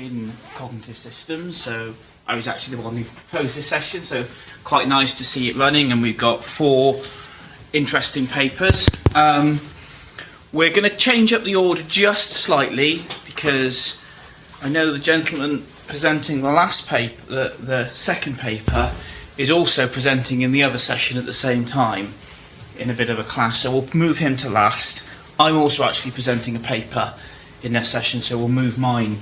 in cognitive systems, so I was actually the one who proposed this session, so quite nice to see it running, and we've got 4 interesting papers. We're going to change up the order just slightly because I know the gentleman presenting the last paper, the second paper, is also presenting in the other session at the same time in a bit of a clash, so we'll move him to last. I'm also actually presenting a paper in this session, so we'll move mine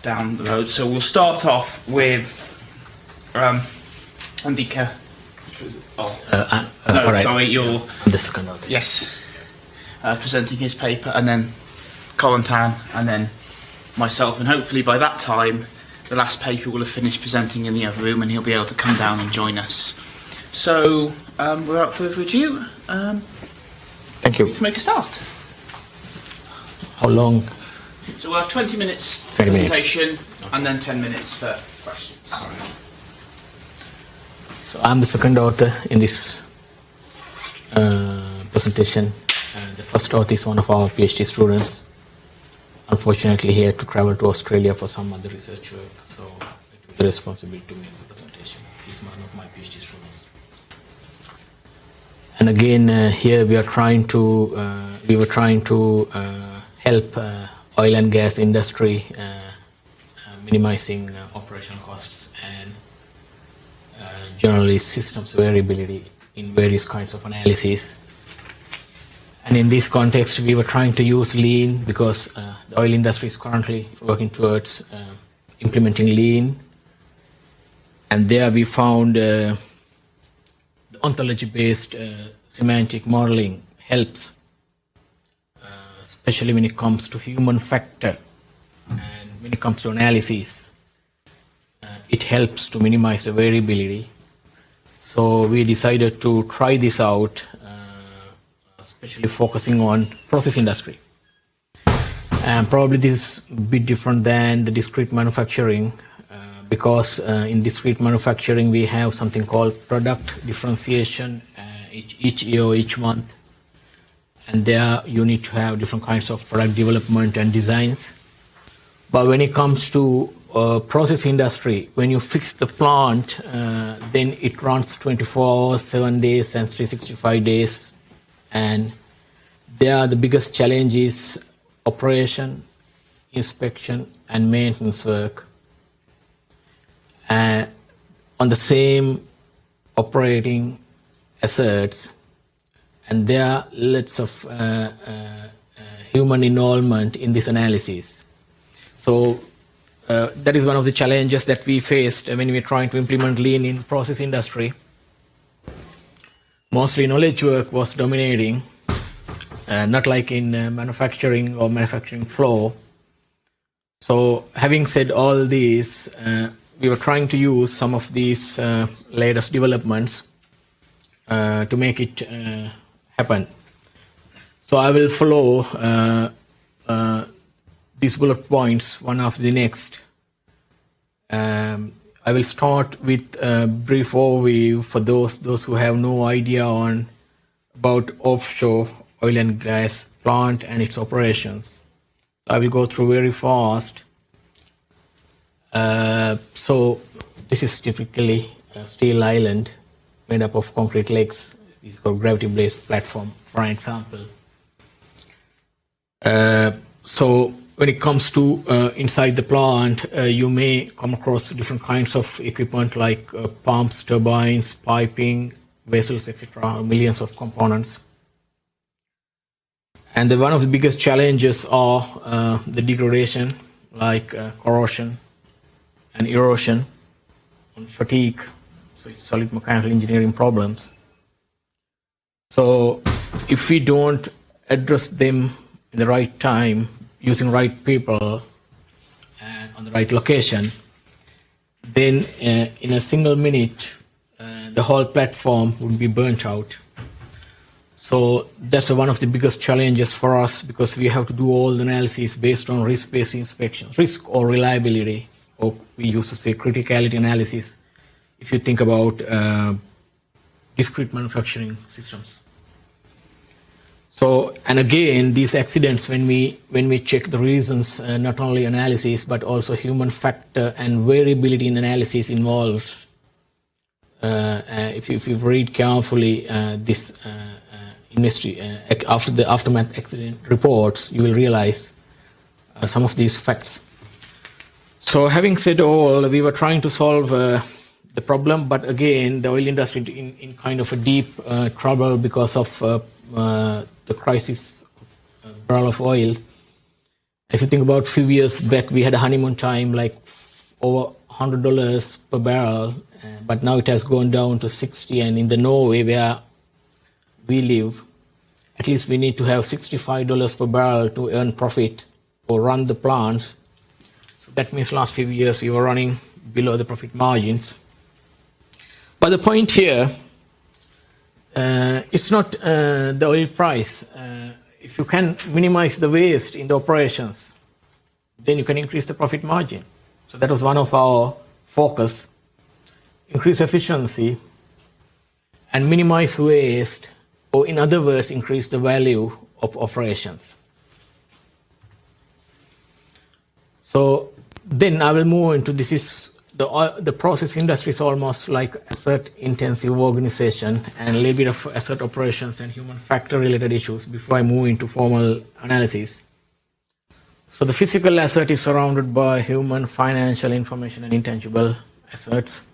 down the road. So we'll start off with Andika. Right. Sorry, you're the second author. Yes, presenting his paper, and then Colin Tan, and then myself, and hopefully by that time the last paper will have finished presenting in the other room and he'll be able to come down and join us. So without further ado, Thank you. to make a start. How long? So we'll have 20 minutes 20 minutes. presentation and then 10 minutes for questions. So I'm the second author in this presentation. The first author is one of our PhD students. Unfortunately, he had to travel to Australia for some other research work, so I took the responsibility to make the presentation. He's one of my PhD students. And again, here we were trying to help oil and gas industry minimizing operational costs and generally systems variability in various kinds of analysis. And in this context, we were trying to use lean because the oil industry is currently working towards implementing lean. And there we found the ontology-based semantic modeling helps, especially when it comes to human factor and when it comes to analysis. It helps to minimize the variability. So we decided to try this out, especially focusing on process industry. And probably this is a bit different than the discrete manufacturing because in discrete manufacturing we have something called product differentiation each year or each month. And there you need to have different kinds of product development and designs. But when it comes to process industry, when you fix the plant, then it runs 24 hours, 7 days and 365 days. And there the biggest challenge is operation, inspection and maintenance work. On the same operating assets, and there are lots of human involvement in this analysis. So that is one of the challenges that we faced when we were trying to implement lean in process industry. Mostly knowledge work was dominating, not like in manufacturing or manufacturing flow. So having said all these, we were trying to use some of these latest developments to make it happen. So I will follow these bullet points one after the next. I will start with a brief overview for those who have no idea about offshore oil and gas plant and its operations. So I will go through very fast. So this is typically a steel island made up of concrete legs. This is called gravity-based platform, for an example. So when it comes to inside the plant, you may come across different kinds of equipment like pumps, turbines, piping, vessels, etc., millions of components. And one of the biggest challenges are the degradation, like corrosion and erosion, and fatigue, so it's solid mechanical engineering problems. So if we don't address them in the right time, using right people and on the right location, then in a single minute, the whole platform would be burnt out. So that's one of the biggest challenges for us because we have to do all the analysis based on risk-based inspections, risk or reliability, or we used to say criticality analysis, if you think about discrete manufacturing systems. So, and again, these accidents, when we check the reasons, not only analysis, but also human factor and variability in analysis involves, if you read carefully this industry, after the aftermath accident reports, you will realize some of these facts. So having said all, we were trying to solve the problem, but again, the oil industry in kind of a deep trouble because of the crisis of barrel of oil. If you think about a few years back, we had a honeymoon time like over $100 per barrel, but now it has gone down to 60, and in the Norway where we live, at least we need to have $65 per barrel to earn profit or run the plants. So that means last few years we were running below the profit margins. But the point here, it's not the oil price. If you can minimize the waste in the operations, then you can increase the profit margin. So that was one of our focus: increase efficiency and minimize waste, or in other words, increase the value of operations. So then I will move into, this is the process industry is almost like asset intensive organization, and a little bit of asset operations and human factor related issues before I move into formal analysis. So the physical asset is surrounded by human, financial, information and intangible assets,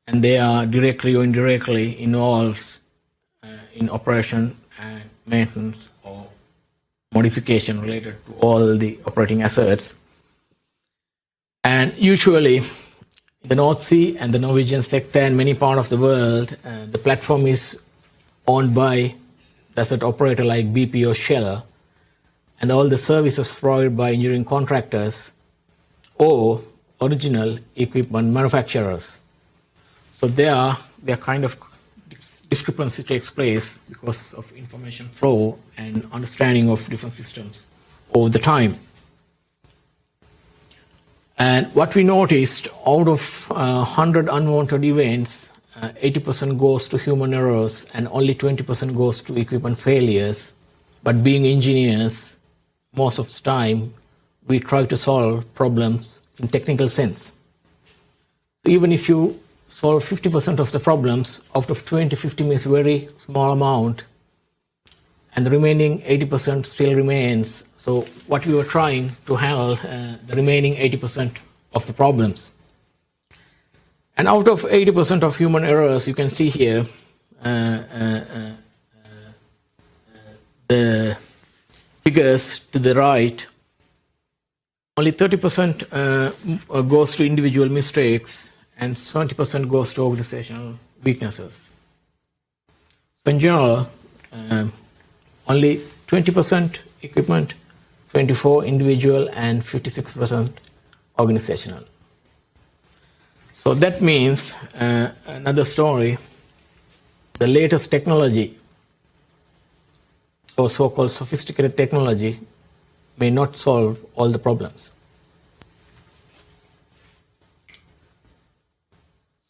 and they are directly or indirectly involved in operation and maintenance or modification related to all the operating assets. And usually in the North Sea and the Norwegian sector and many parts of the world, the platform is owned by the asset operator like BP or Shell, and all the services provided by engineering contractors or original equipment manufacturers. So there kind of discrepancy takes place because of information flow and understanding of different systems over the time. And what we noticed, out of 100 unwanted events, 80% goes to human errors and only 20% goes to equipment failures. But being engineers, most of the time, we try to solve problems in technical sense. So even if you solve 50% of the problems, out of 20, 50 means very small amount, and the remaining 80% still remains. So what we were trying to handle, the remaining 80% of the problems. And out of 80% of human errors, you can see here, the figures to the right, only 30% goes to individual mistakes and 70% goes to organizational weaknesses. So in general, only 20% equipment, 24% individual, and 56% organizational. So that means, another story, the latest technology, or so-called sophisticated technology, may not solve all the problems.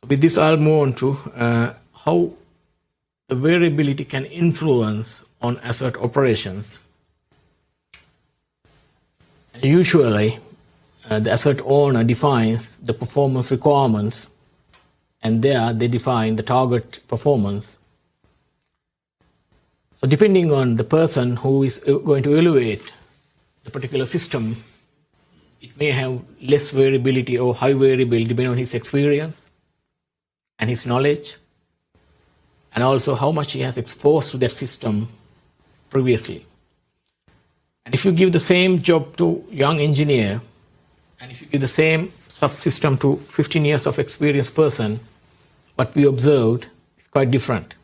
With this, I'll move on to how the variability can influence on asset operations. Usually, the asset owner defines the performance requirements, and there they define the target performance. So depending on the person who is going to evaluate the particular system, it may have less variability or high variability depending on his experience and his knowledge, and also how much he has exposed to that system previously. And if you give the same job to a young engineer, and if you give the same subsystem to 15 years of experienced person, what we observed is quite different.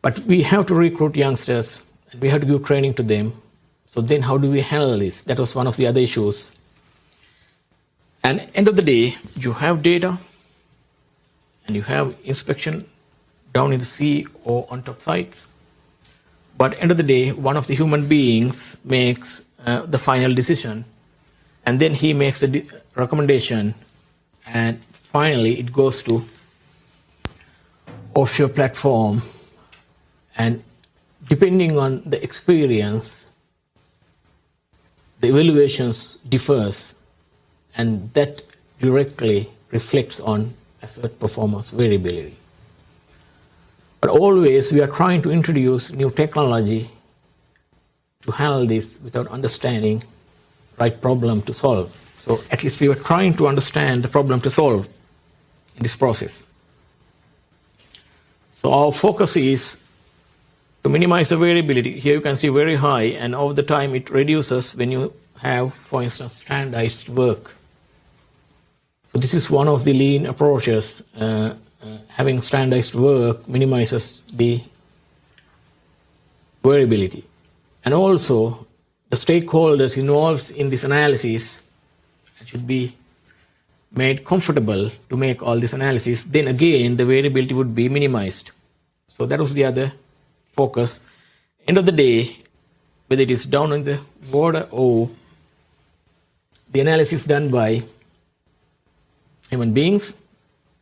But we have to recruit youngsters, and we have to give training to them. So then how do we handle this? That was one of the other issues. And end of the day, you have data, and you have inspection down in the sea or on top sites. But end of the day, one of the human beings makes the final decision, and then he makes a recommendation, and finally it goes to offshore platform, and depending on the experience, the evaluations differs, and that directly reflects on asset performance variability. But always we are trying to introduce new technology to handle this without understanding right problem to solve. So at least we were trying to understand the problem to solve in this process. So our focus is to minimize the variability. Here you can see very high, and over the time it reduces when you have, for instance, standardized work. So this is one of the lean approaches. Having standardized work minimizes the variability. And also, the stakeholders involved in this analysis should be made comfortable to make all this analysis. Then again, the variability would be minimized. So that was the other focus. End of the day, whether it is down in the water or the analysis done by human beings,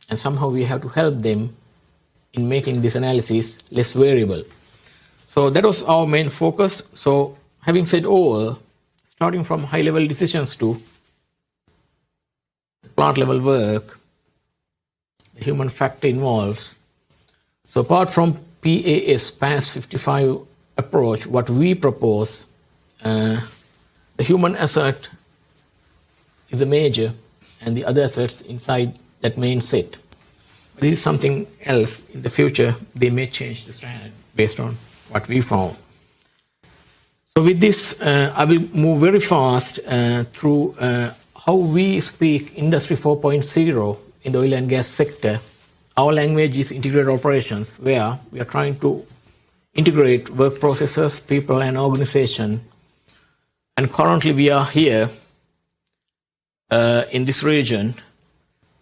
and somehow we have to help them in making this analysis less variable. So that was our main focus. So having said all, starting from high-level decisions to plant-level work, the human factor involves. So apart from PAS 55 approach, what we propose, the human asset is a major, and the other assets inside that main set. But this is something else. In the future, they may change the standard based on what we found. So with this, I will move very fast through how we speak Industry 4.0 in the oil and gas sector. Our language is integrated operations, where we are trying to integrate work processes, people, and organization. And currently we are here in this region,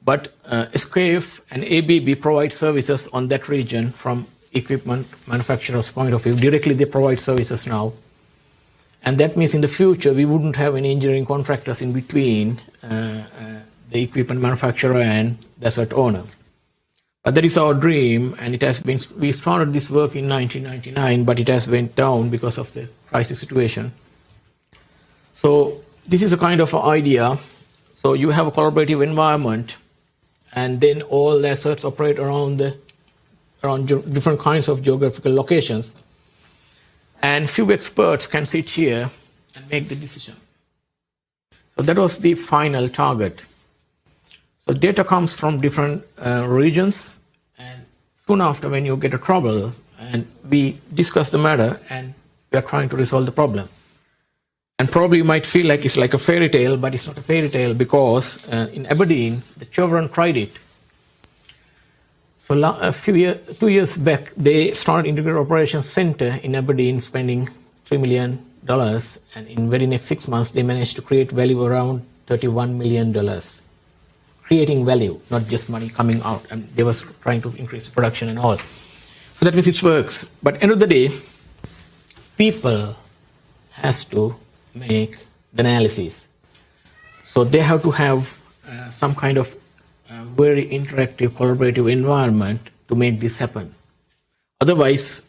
but SKF and ABB provide services on that region from equipment manufacturer's point of view. Directly they provide services now. And that means in the future we wouldn't have any engineering contractors in between the equipment manufacturer and the asset owner. But that is our dream, and it has been, we started this work in 1999, but it has went down because of the crisis situation. So this is a kind of idea. So you have a collaborative environment, and then all the assets operate around different kinds of geographical locations. And few experts can sit here and make the decision. So that was the final target. So data comes from different regions, and soon after, when you get a trouble, and we discuss the matter, and we are trying to resolve the problem. And probably you might feel like it's like a fairy tale, but it's not a fairy tale, because in Aberdeen, the children tried it. So 2 years back, they started Integrated Operations Center in Aberdeen, spending $3 million, and in very next 6 months, they managed to create value around $31 million. Creating value, not just money coming out, and they was trying to increase the production and all. So that means it works. But end of the day, people has to make the analysis. So they have to have some kind of very interactive, collaborative environment to make this happen. Otherwise,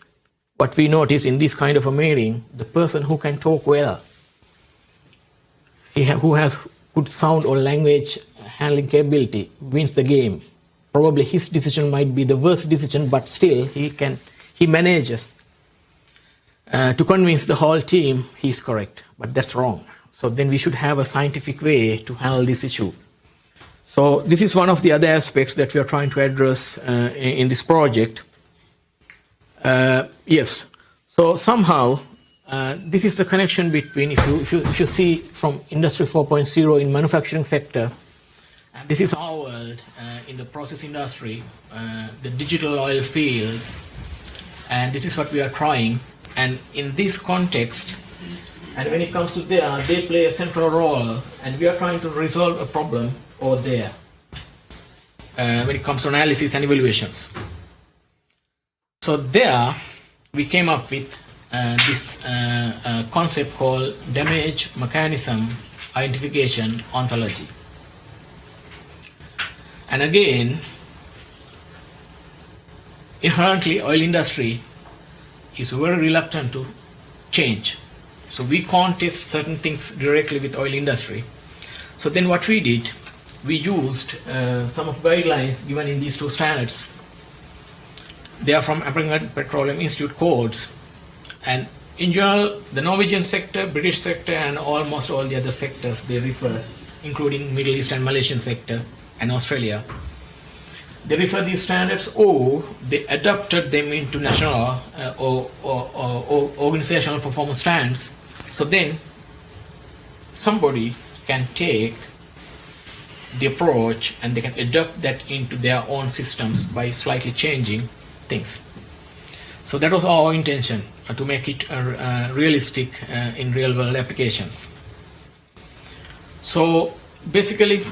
what we notice in this kind of a meeting, the person who can talk well, who has good sound or language handling capability, wins the game. Probably his decision might be the worst decision, but still he manages to convince the whole team he's correct, but that's wrong. So then we should have a scientific way to handle this issue. So this is one of the other aspects that we are trying to address in this project. Yes, so somehow this is the connection between, if you see from Industry 4.0 in manufacturing sector, and this is our world in the process industry, the digital oil fields, and this is what we are trying. And in this context, and when it comes to there, they play a central role, and we are trying to resolve a problem over there when it comes to analysis and evaluations. So there, we came up with this concept called damage mechanism identification ontology. And again, inherently, oil industry is very reluctant to change. So we can't test certain things directly with oil industry. So then what we did, we used some of guidelines given in these two standards. They are from American Petroleum Institute codes, and in general, the Norwegian sector, British sector, and almost all the other sectors they refer, including Middle East and Malaysian sector and Australia. They refer these standards, or they adopted them into national or organizational performance standards. So then somebody can take the approach and they can adopt that into their own systems by slightly changing things. So that was our intention, to make it realistic in real world applications. So basically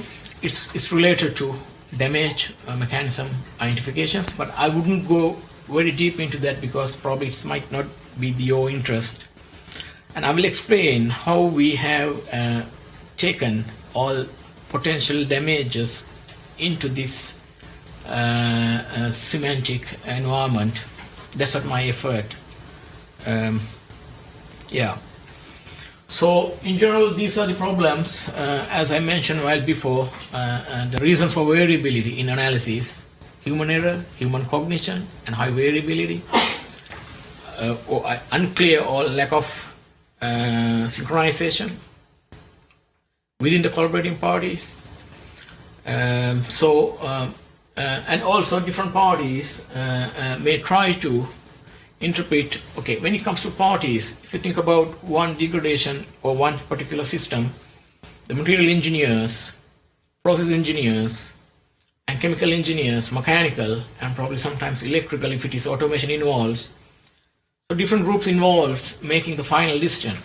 it's related to damage mechanism identifications, but I wouldn't go very deep into that because probably it might not be your interest. And I will explain how we have taken all potential damages into this semantic environment. That's what my effort. So in general, these are the problems, as I mentioned a while before, the reasons for variability in analysis: human error, human cognition, and high variability, or unclear or lack of synchronization within the collaborating parties. And also different parties may try to interpret, okay, when it comes to parties, if you think about one degradation or one particular system, the material engineers, process engineers, and chemical engineers, mechanical, and probably sometimes electrical if it is automation involves. So different groups involved making the final decision.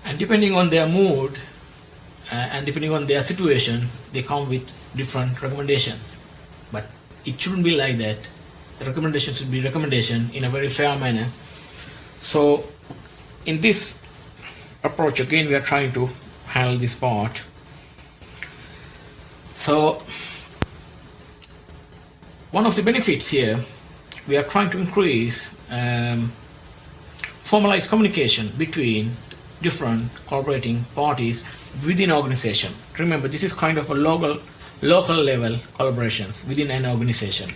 And depending on their mood and depending on their situation, they come with different recommendations. But it shouldn't be like that. The recommendation should be recommendation in a very fair manner. So in this approach, again, we are trying to handle this part. So one of the benefits here, we are trying to increase formalized communication between different collaborating parties within organization. Remember, this is kind of a local level collaborations within an organization.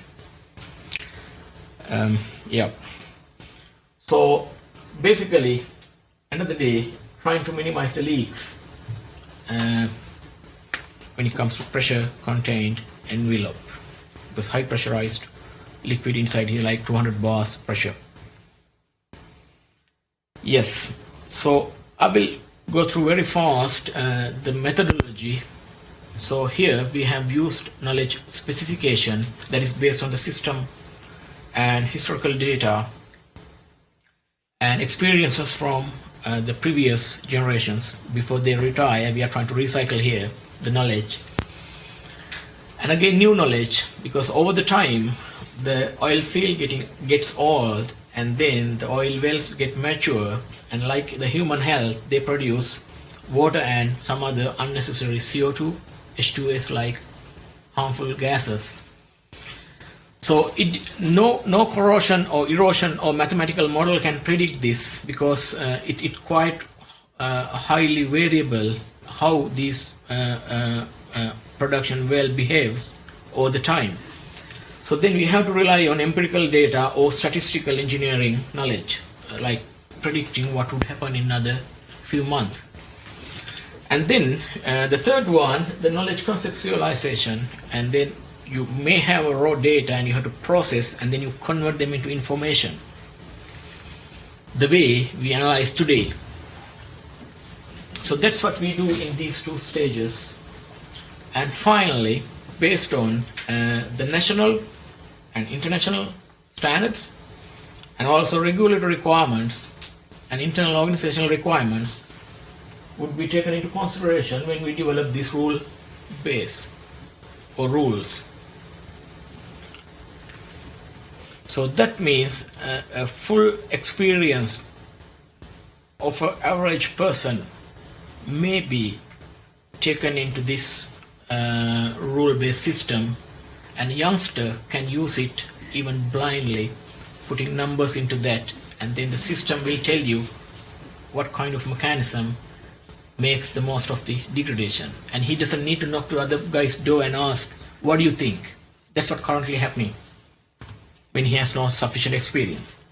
So basically, end of the day, trying to minimize the leaks when it comes to pressure contained envelope, because high pressurized liquid inside here like 200 bars pressure. Yes, so I will go through very fast the methodology. So here we have used knowledge specification that is based on the system and historical data and experiences from the previous generations before they retire. We are trying to recycle here the knowledge. And again, new knowledge, because over the time the oil field gets old, and then the oil wells get mature, and like the human health, they produce water and some other unnecessary CO2, H2S like harmful gases. So no corrosion or erosion or mathematical model can predict this, because it quite highly variable how this production well behaves over the time. So then we have to rely on empirical data or statistical engineering knowledge, like predicting what would happen in another few months. And then the third one, the knowledge conceptualization, and then you may have a raw data and you have to process, and then you convert them into information, the way we analyze today. So that's what we do in these two stages. And finally, based on the national and international standards, and also regulatory requirements and internal organizational requirements, would be taken into consideration when we develop this rule base or rules. So that means a full experience of an average person may be taken into this rule-based system, and a youngster can use it even blindly putting numbers into that, and then the system will tell you what kind of mechanism makes the most of the degradation. And he doesn't need to knock to other guy's door and ask, what do you think? That's what currently happening when he has no sufficient experience.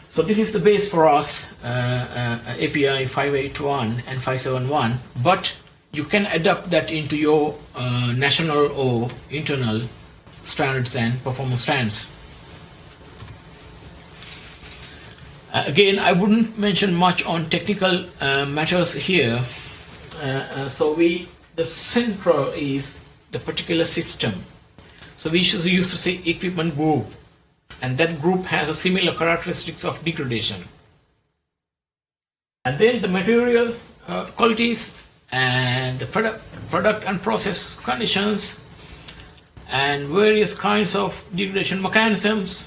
So this is the base for us, API 581 and 571, but you can adapt that into your national or internal standards and performance standards. Again, I wouldn't mention much on technical matters here. The central is the particular system. So we used to say equipment group, and that group has a similar characteristics of degradation. And then the material qualities and the product and process conditions and various kinds of degradation mechanisms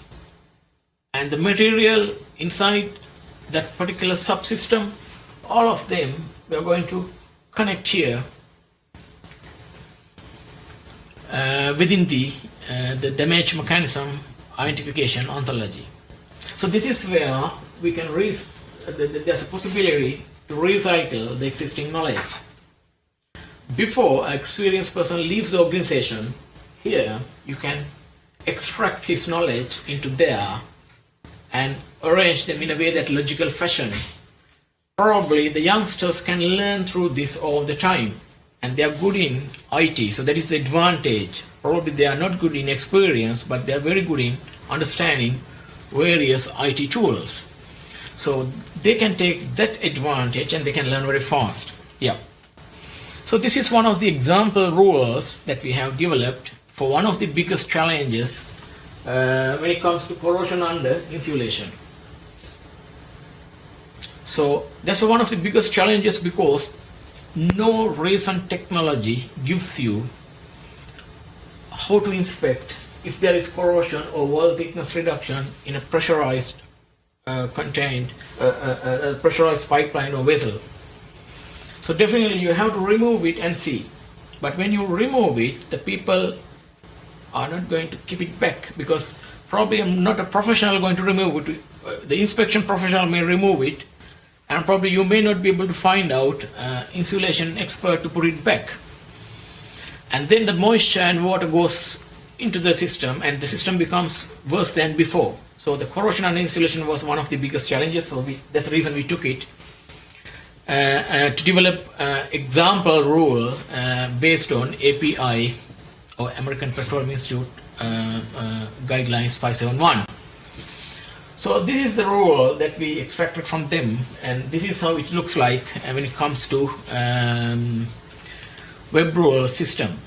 and the material inside that particular subsystem, all of them we are going to connect here within the damage mechanism identification ontology. So this is where we can there's a possibility to recycle the existing knowledge. Before an experienced person leaves the organization, here you can extract his knowledge into there and arrange them in a way that logical fashion. Probably the youngsters can learn through this all the time, and they are good in IT, so that is the advantage. Probably they are not good in experience, but they are very good in understanding various IT tools. So they can take that advantage and they can learn very fast. Yeah. So this is one of the example rules that we have developed for one of the biggest challenges when it comes to corrosion under insulation. So that's one of the biggest challenges because no recent technology gives you how to inspect if there is corrosion or wall thickness reduction in a pressurized pressurized pipeline or vessel. So definitely you have to remove it and see. But when you remove it, the people are not going to keep it back because probably I'm not a professional going to remove it. The inspection professional may remove it, and probably you may not be able to find out insulation expert to put it back. And then the moisture and water goes into the system and the system becomes worse than before. So the corrosion and insulation was one of the biggest challenges, so that's the reason we took it to develop example rule based on API or American Petroleum Institute guidelines 571. So this is the rule that we extracted from them, and this is how it looks like when it comes to web rule system.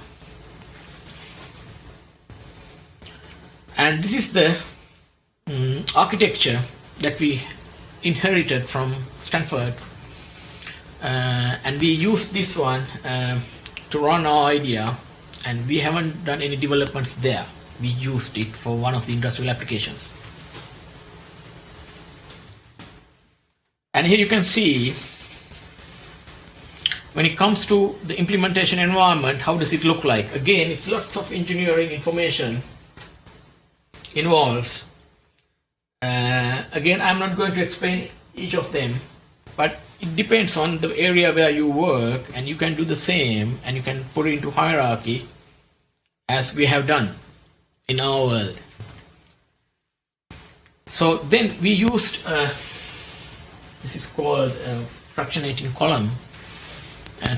And this is the architecture that we inherited from Stanford, and we used this one to run our idea, and we haven't done any developments there. We used it for one of the industrial applications. And here you can see when it comes to the implementation environment, how does it look like? Again, it's lots of engineering information involves. Again, I'm not going to explain each of them, but it depends on the area where you work, and you can do the same and you can put it into hierarchy as we have done in our world. So then we used this is called a fractionating column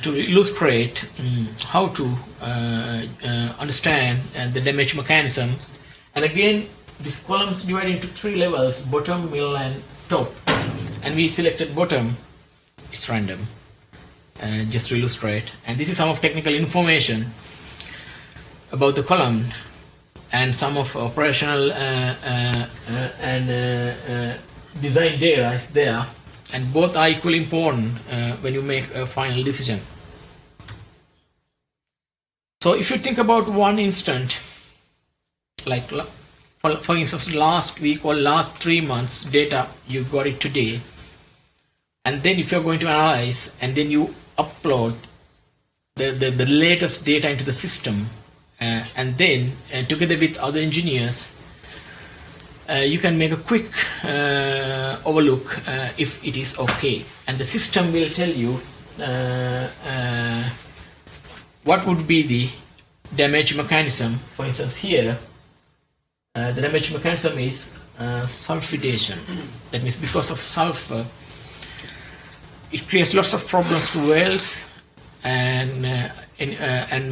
to illustrate how to understand the damage mechanisms. And again, this column is divided into three levels: bottom, middle, and top. And we selected bottom. It's random, just to illustrate. And this is some of technical information about the column and some of operational and design data is there. And both are equally important when you make a final decision. So if you think about one instant, like for instance last week or last 3 months data, you got it today, and then if you're going to analyze and then you upload the latest data into the system, and then together with other engineers you can make a quick overlook if it is okay, and the system will tell you what would be the damage mechanism. For instance, here the damage mechanism is sulfidation. That means because of sulfur, it creates lots of problems to welds and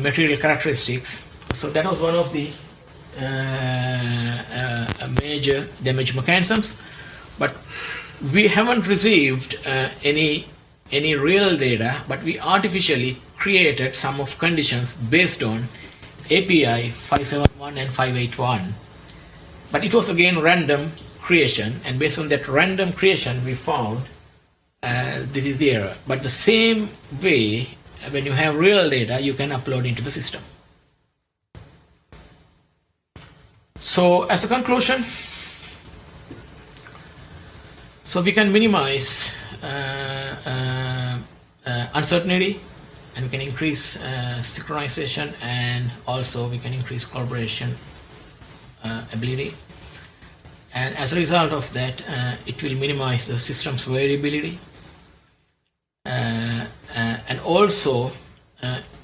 material characteristics. So that was one of the major damage mechanisms, but we haven't received any real data, but we artificially created some of conditions based on API 571 and 581. But it was again random creation, and based on that random creation we found this is the error. But the same way, when you have real data, you can upload into the system. So as a conclusion, so we can minimize uncertainty, and we can increase synchronization, and also we can increase collaboration ability. And as a result of that, it will minimize the system's variability, and also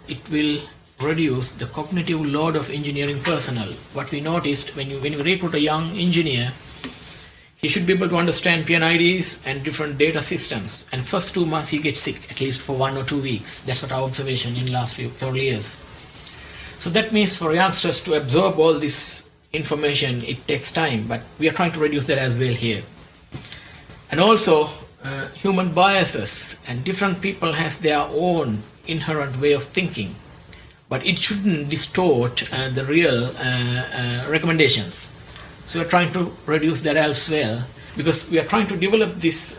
it will reduce the cognitive load of engineering personnel. What we noticed, when you recruit a young engineer, he should be able to understand PNIDs and different data systems, and first 2 months he gets sick, at least for 1 or 2 weeks. That's what our observation in the last several years. So that means for youngsters to absorb all this information, it takes time, but we are trying to reduce that as well here. And also human biases, and different people has their own inherent way of thinking, but it shouldn't distort the real recommendations. So we're trying to reduce that as well, because we are trying to develop this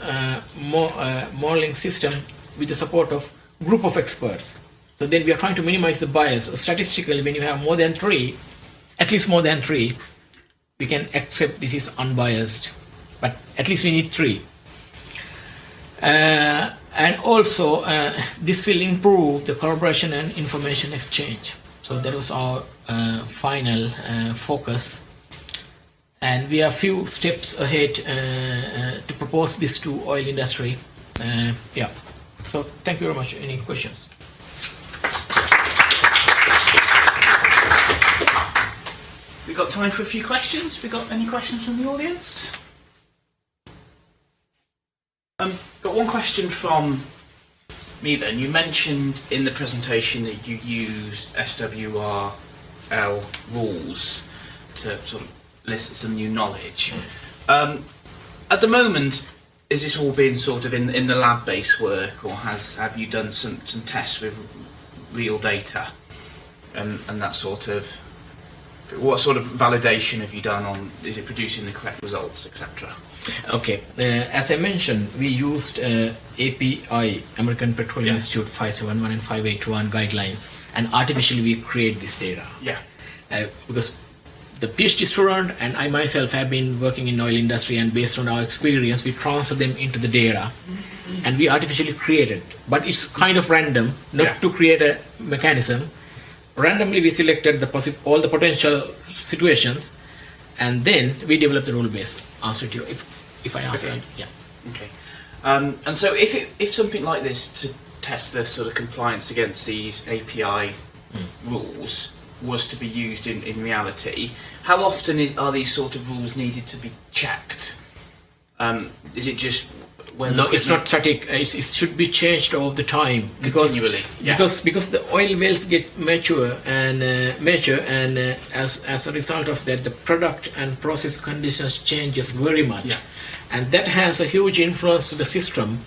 modeling system with the support of group of experts. So then we are trying to minimize the bias. Statistically, when you have more than 3, at least more than 3, we can accept this is unbiased, but at least we need 3. And also this will improve the collaboration and information exchange. So that was our final focus, and we are a few steps ahead to propose this to oil industry. Yeah. So thank you very much. Any questions? We got time for a few questions. We got any questions from the audience? Got one question from me then. You mentioned in the presentation that you used SWRL rules to sort of list some new knowledge. At the moment, is this all being sort of in the lab-based work, or have you done some tests with real data and that sort of? What sort of validation have you done on? Is it producing the correct results, etc.? Okay, as I mentioned, we used API, American Petroleum Institute 571 and 581 guidelines, and artificially we create this data. Yeah. Because the PhD student and I myself have been working in oil industry, and based on our experience, we transfer them into the data, and we artificially create it. But it's kind of random, not to create a mechanism. Randomly we selected all the potential situations, and then we developed the rule-based answer to you. If I answer, yeah. Okay. And so if something like this to test the sort of compliance against these API rules was to be used in reality, how often are these sort of rules needed to be checked? Is it just when? No, it's not static. It should be changed all the time, continually. Because the oil wells get mature, and as a result of that, the product and process conditions changes very much, and that has a huge influence to the system.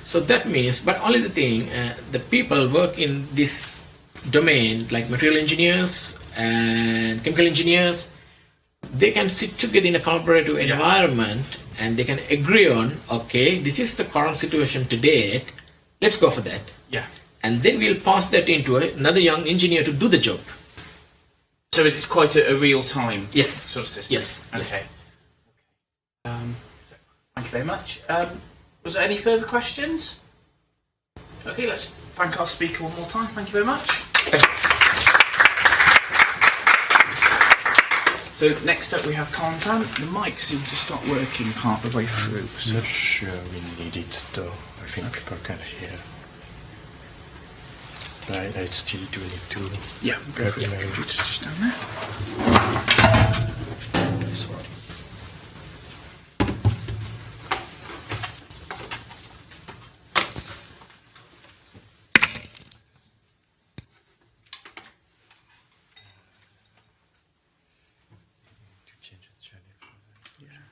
So that means, but only the thing, the people work in this domain, like material engineers and chemical engineers, they can sit together in a collaborative environment, and they can agree on, okay, this is the current situation today, let's go for that. Yeah. And then we'll pass that into another young engineer to do the job. So it's quite a real-time yes. sort of system? Yes. Okay. Yes. Thank you very much. Was there any further questions? Okay, let's thank our speaker one more time. Thank you very much. Thank you. So next up we have content. The mic seems to stop working part of the way through. I'm not sure we need it though. I think people can hear. But I still do need to. Yeah, go for it. The email. computer's just down there. Sorry. To change the channel for the Yeah.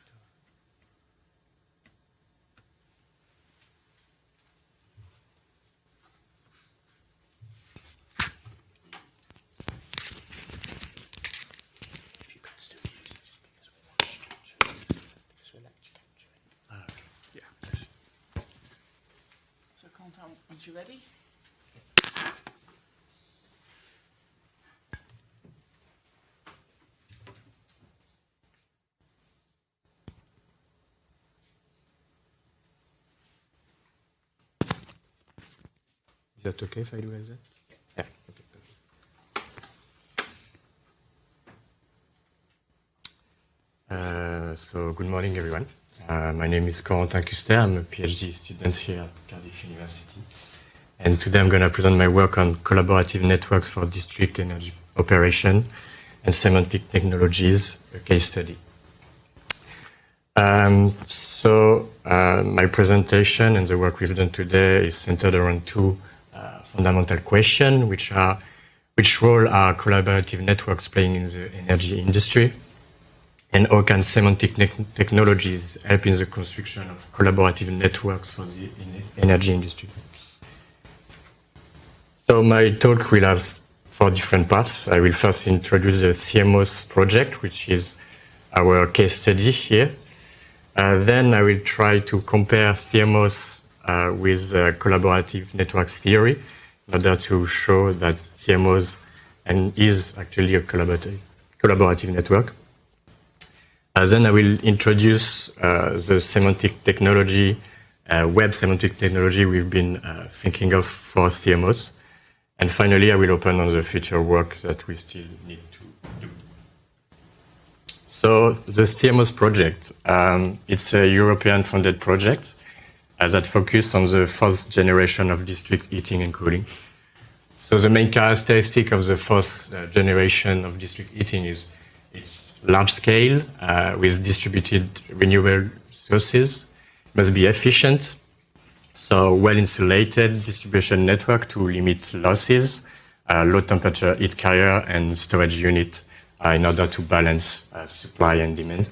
If you can still use it, just because we want to change it. Because we'll actually change it. Ah, okay. Yeah. So content, once you're ready. Is that okay if I do like that? Yeah. Okay. So good morning, everyone. My name is Corentin Custer. I'm a PhD student here at Cardiff University. And today I'm going to present my work on collaborative networks for district energy operation and semantic technologies, a case study. My presentation and the work we've done today is centered around two fundamental questions, which are which role are collaborative networks playing in the energy industry, and how can semantic technologies help in the construction of collaborative networks for the energy industry. So my talk will have 4 different parts. I will first introduce the THEMOS project, which is our case study here. Then I will try to compare THEMOS with collaborative network theory in order to show that THEMOS is actually a collaborative network. Then I will introduce the semantic technology, web semantic technology we've been thinking of for THEMOS. And finally, I will open on the future work that we still need to do. So the THEMOS project, it's a European-funded project that focuses on the first generation of district heating and cooling. So the main characteristic of the first generation of district heating is it's large scale with distributed renewable sources. It must be efficient. So well-insulated distribution network to limit losses, low temperature heat carrier and storage unit in order to balance supply and demand.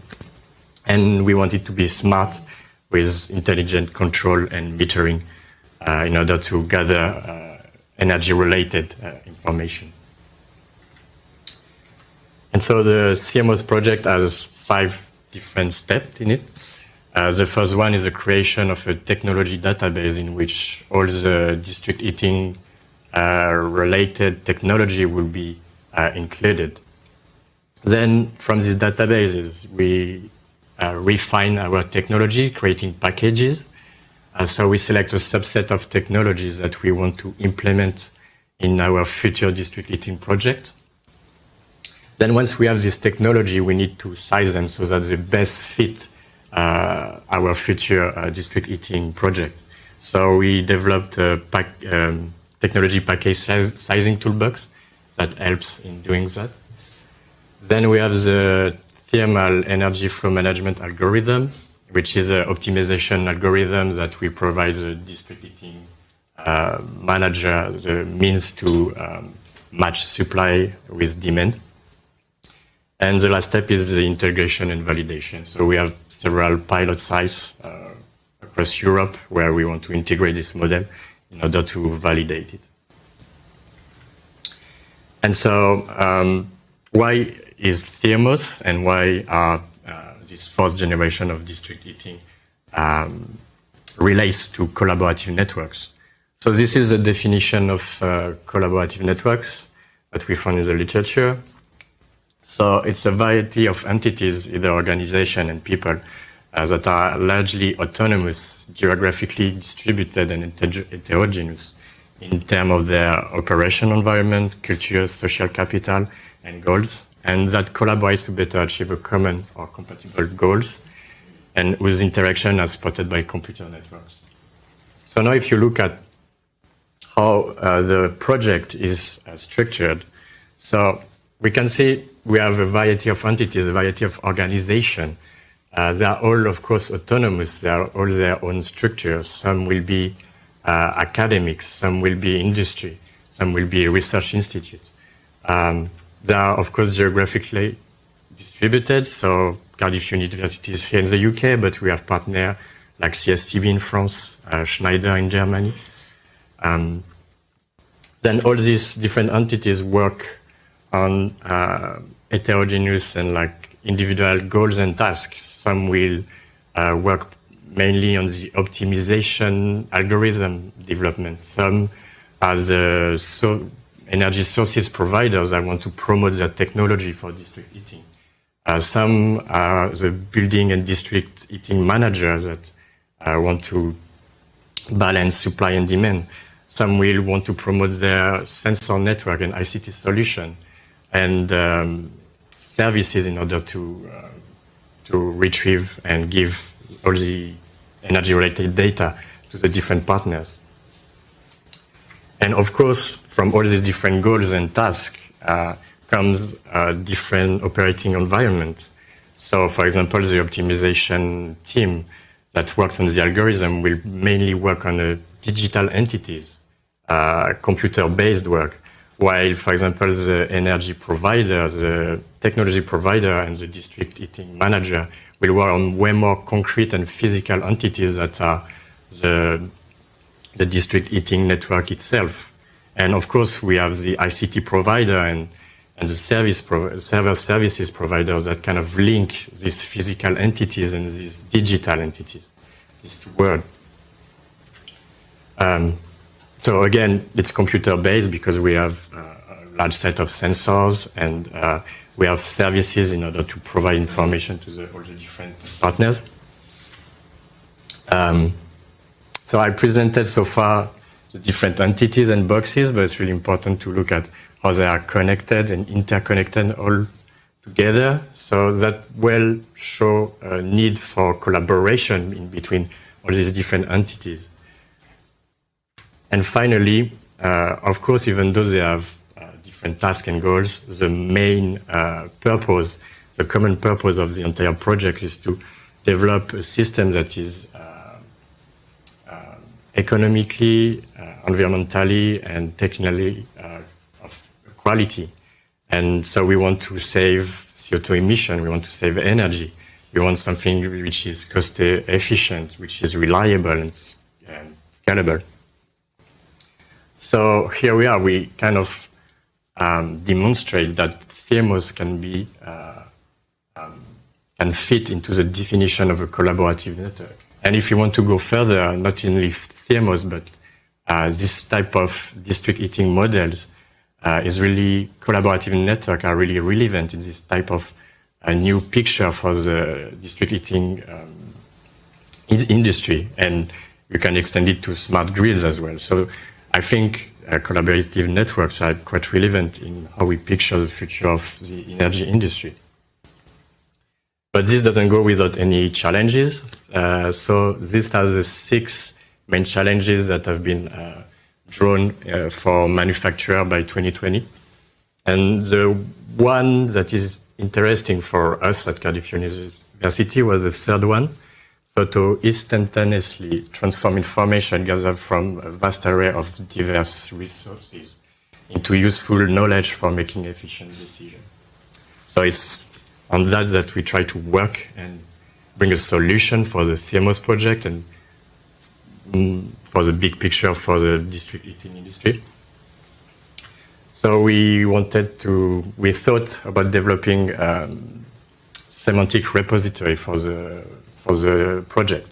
And we want it to be smart with intelligent control and metering in order to gather energy-related information. And so the THEMOS project has 5 different steps in it. The first one is the creation of a technology database in which all the district heating related technology will be included. Then from these databases, we refine our technology, creating packages. So we select a subset of technologies that we want to implement in our future district heating project. Then once we have this technology, we need to size them so that they best fit our future district heating project. So we developed a technology package sizing toolbox that helps in doing that. Then we have the thermal energy flow management algorithm, which is an optimization algorithm that we provide the district heating manager the means to match supply with demand. And the last step is the integration and validation. So we have several pilot sites across Europe where we want to integrate this model in order to validate it. And so why is THEMOS and why are this first generation of district heating relates to collaborative networks? So this is a definition of collaborative networks that we found in the literature. So it's a variety of entities, either organization and people, that are largely autonomous, geographically distributed and heterogeneous in terms of their operation environment, culture, social capital, and goals. and that collaborates to better achieve a common or compatible goals, and whose interaction are supported by computer networks. So now if you look at how the project is structured, so we can see we have a variety of entities, a variety of organization. They are all, of course, autonomous. They are all their own structures. Some will be academics, some will be industry, some will be research institute. They are, of course, geographically distributed. So Cardiff University is here in the UK, but we have partners like CSTB in France, Schneider in Germany. Then all these different entities work on heterogeneous and like individual goals and tasks. Some will work mainly on the optimization algorithm development. Some as energy sources providers that want to promote their technology for district heating. Some are the building and district heating managers that want to balance supply and demand. Some will want to promote their sensor network and ICT solution and services in order to retrieve and give all the energy-related data to the different partners. And of course, from all these different goals and tasks comes a different operating environment. So, for example, the optimization team that works on the algorithm will mainly work on digital entities, computer-based work, while, for example, the energy provider, the technology provider, and the district heating manager will work on way more concrete and physical entities that are the district heating network itself. And of course, we have the ICT provider and the server services providers that kind of link these physical entities and these digital entities, this word. So again, it's computer-based because we have a large set of sensors and we have services in order to provide information to all the different partners. So I presented so far the different entities and boxes, but it's really important to look at how they are connected and interconnected all together. So that will show a need for collaboration in between all these different entities. And finally, of course, even though they have different tasks and goals, the main purpose, the common purpose of the entire project is to develop a system that is economically, environmentally, and technically of quality. And so we want to save CO2 emission, we want to save energy, we want something which is cost efficient, which is reliable and scalable. So here we are, we kind of demonstrate that Thermos can be can fit into the definition of a collaborative network. And if you want to go further, not only Thermos, but this type of district heating models is really collaborative network are really relevant in this type of new picture for the district heating industry. And you can extend it to smart grids as well. So I think collaborative networks are quite relevant in how we picture the future of the energy industry. But this doesn't go without any challenges. So these are the 6 main challenges that have been drawn for manufacturer by 2020. And the one that is interesting for us at Cardiff University was the third one. So to instantaneously transform information gathered from a vast array of diverse resources into useful knowledge for making efficient decisions. So it's on that we try to work and bring a solution for the Thermos project and for the big picture for the district heating industry. So we thought about developing semantic repository for the project.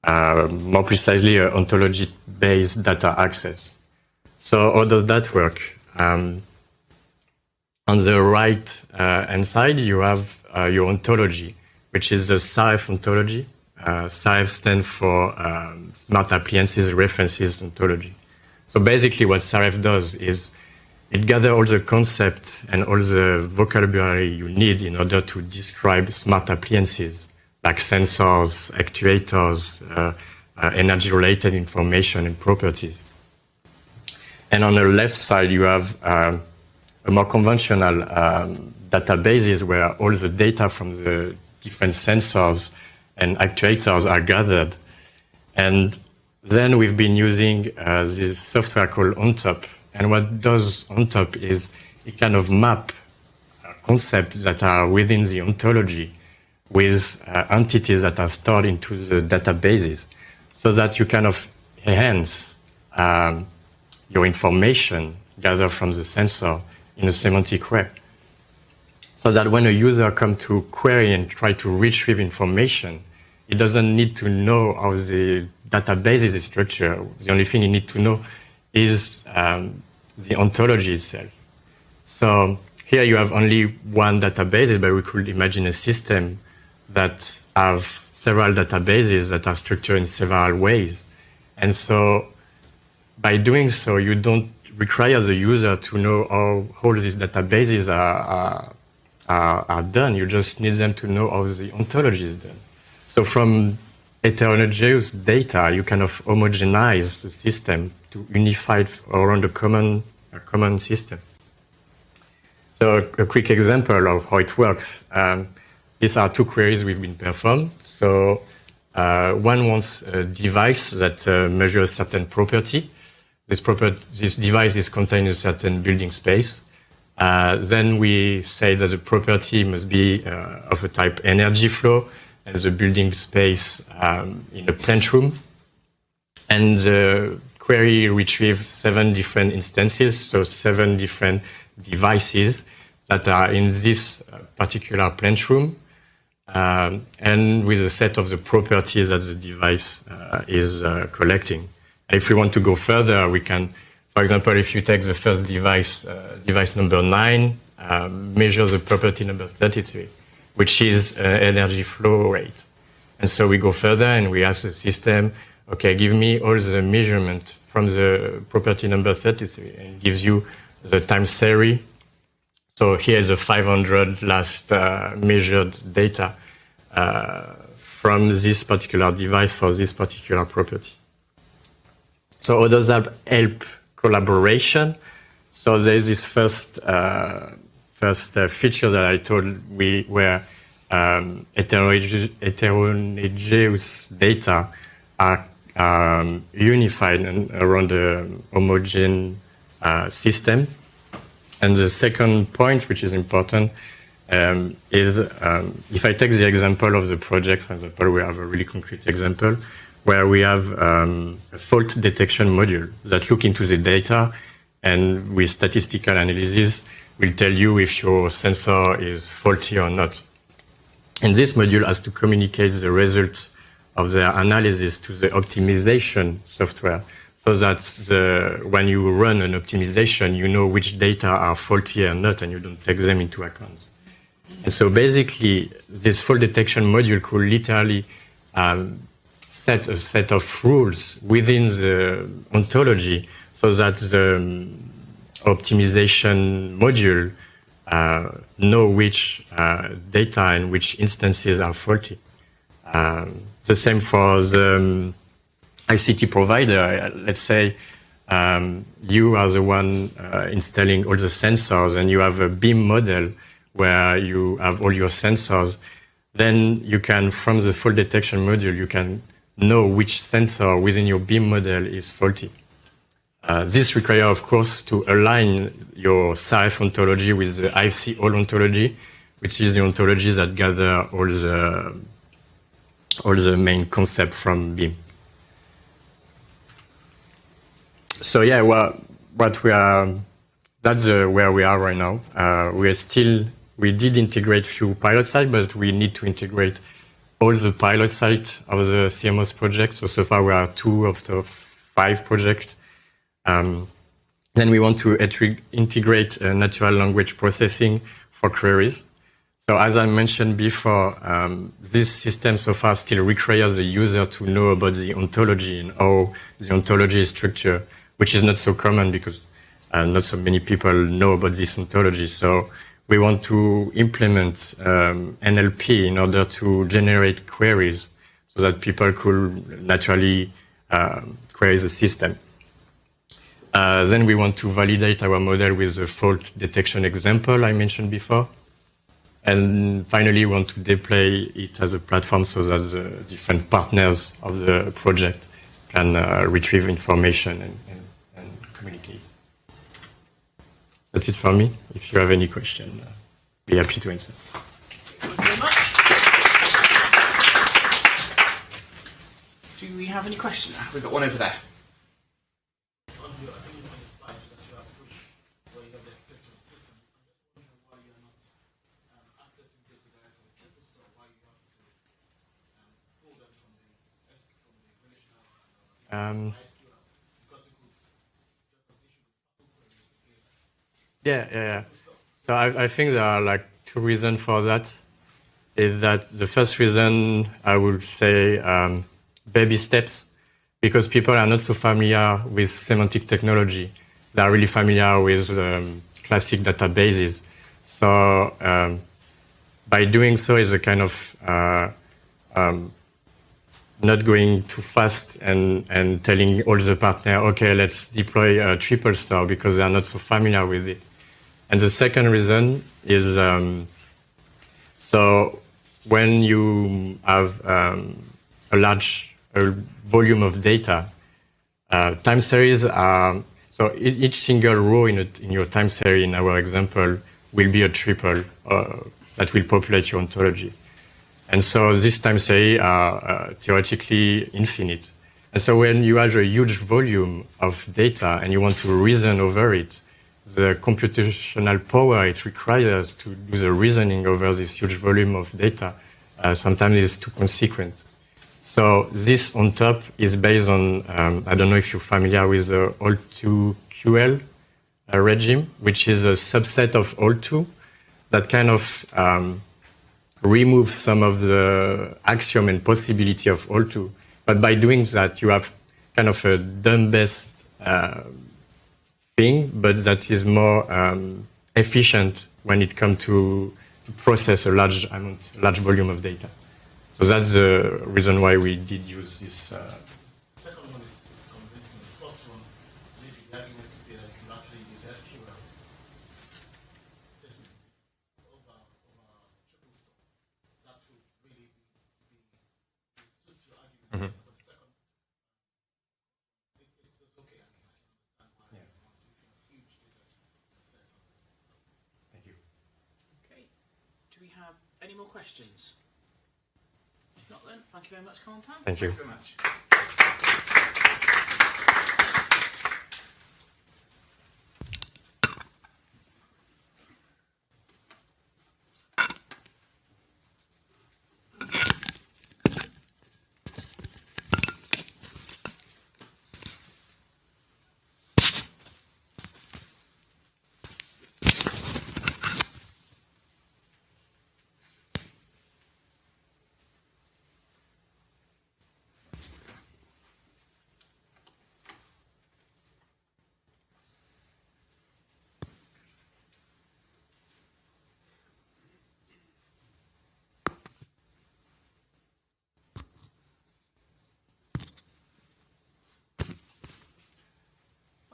More precisely, ontology-based data access. So how does that work? On the right hand side, you have your ontology, which is the SAREF ontology. SAREF stands for Smart Appliances References Ontology. So basically what SAREF does is it gathers all the concepts and all the vocabulary you need in order to describe smart appliances like sensors, actuators, energy-related information and properties. And on the left side, you have a more conventional databases where all the data from the different sensors and actuators are gathered. And then we've been using this software called OnTop. And what does OnTop is it kind of map concepts that are within the ontology with entities that are stored into the databases, so that you kind of enhance your information gathered from the sensor in a semantic way. So that when a user comes to query and try to retrieve information, it doesn't need to know how the database is structured. The only thing you need to know is the ontology itself. So here you have only one database, but we could imagine a system that have several databases that are structured in several ways. And so by doing so, you don't require the user to know how all these databases are done. You just need them to know how the ontology is done. So from heterogeneous data, you kind of homogenize the system to unify it around a common system. So a quick example of how it works. These are two queries we've been performed. So one wants a device that measures a certain property. This device is contained in a certain building space. Then we say that the property must be of a type energy flow, and the building space in a plant room. And the query retrieves 7 different instances, so 7 different devices that are in this particular plant room, and with a set of the properties that the device is collecting. If we want to go further, we can, for example, if you take the first device, device number 9, measure the property number 33, which is energy flow rate. And so we go further and we ask the system, okay, give me all the measurement from the property number 33, and it gives you the time series. So here is the 500 last measured data from this particular device for this particular property. So how does that help collaboration? So there is this first feature that I told where heterogeneous data are unified and around a homogeneous system. And the second point, which is important, is if I take the example of the project, for example, we have a really concrete example where we have a fault detection module that look into the data and with statistical analysis will tell you if your sensor is faulty or not. And this module has to communicate the results of their analysis to the optimization software, so that when you run an optimization, you know which data are faulty or not, and you don't take them into account. And so basically, this fault detection module could literally set a set of rules within the ontology so that the optimization module know which data and which instances are faulty. The same for the ICT provider. Let's say you are the one installing all the sensors and you have a BIM model where you have all your sensors. Then you can, from the fault detection module, you can know which sensor within your BIM model is faulty. This requires, of course, to align your SAF ontology with the IFC all ontology, which is the ontology that gather all the main concept from BIM. So yeah, what we are, that's where we are right now. We did integrate few pilot sites, but we need to integrate all the pilot sites of the TherMOS project. So far we are 2 of the 5 projects. Then we want to integrate natural language processing for queries. So as I mentioned before, this system so far still requires the user to know about the ontology and how the ontology is structured, which is not so common because not so many people know about this ontology. So we want to implement NLP in order to generate queries so that people could naturally query the system. Then we want to validate our model with the fault detection example I mentioned before. And finally, we want to deploy it as a platform so that the different partners of the project can retrieve information and communicate. That's it for me. If you have any question, be happy to answer. Thank you very much. Do we have any questions? We've got one over there. Yeah. So I think there are like two reasons for that. Is that the first reason I would say baby steps, because people are not so familiar with semantic technology. They are really familiar with classic databases. So by doing so is a kind of not going too fast and telling all the partners, okay, let's deploy a triple store, because they are not so familiar with it. And the second reason is, so when you have a large volume of data, time series are, so each single row in your time series, in our example, will be a triple that will populate your ontology. And so these time series are theoretically infinite. And so when you have a huge volume of data and you want to reason over it, the computational power it requires to do the reasoning over this huge volume of data sometimes is too consequent. So this on top is based on, I don't know if you're familiar with the All2QL regime, which is a subset of All2 that kind of remove some of the axiom and possibility of All2. But by doing that, you have kind of a dumb-based thing, but that is more efficient when it comes to process a large volume of data. So that's the reason why we did use this. The second one is convincing. The first one, maybe the argument could be that you actually use SQL statement over triple stop. That would really suit your argument. Mm-hmm. But the second, it's okay. I can understand why you want to huge data sets. Thank you. Okay. Do we have any more questions? If not, then thank you very much, Contan. Thank you. Thank you very much.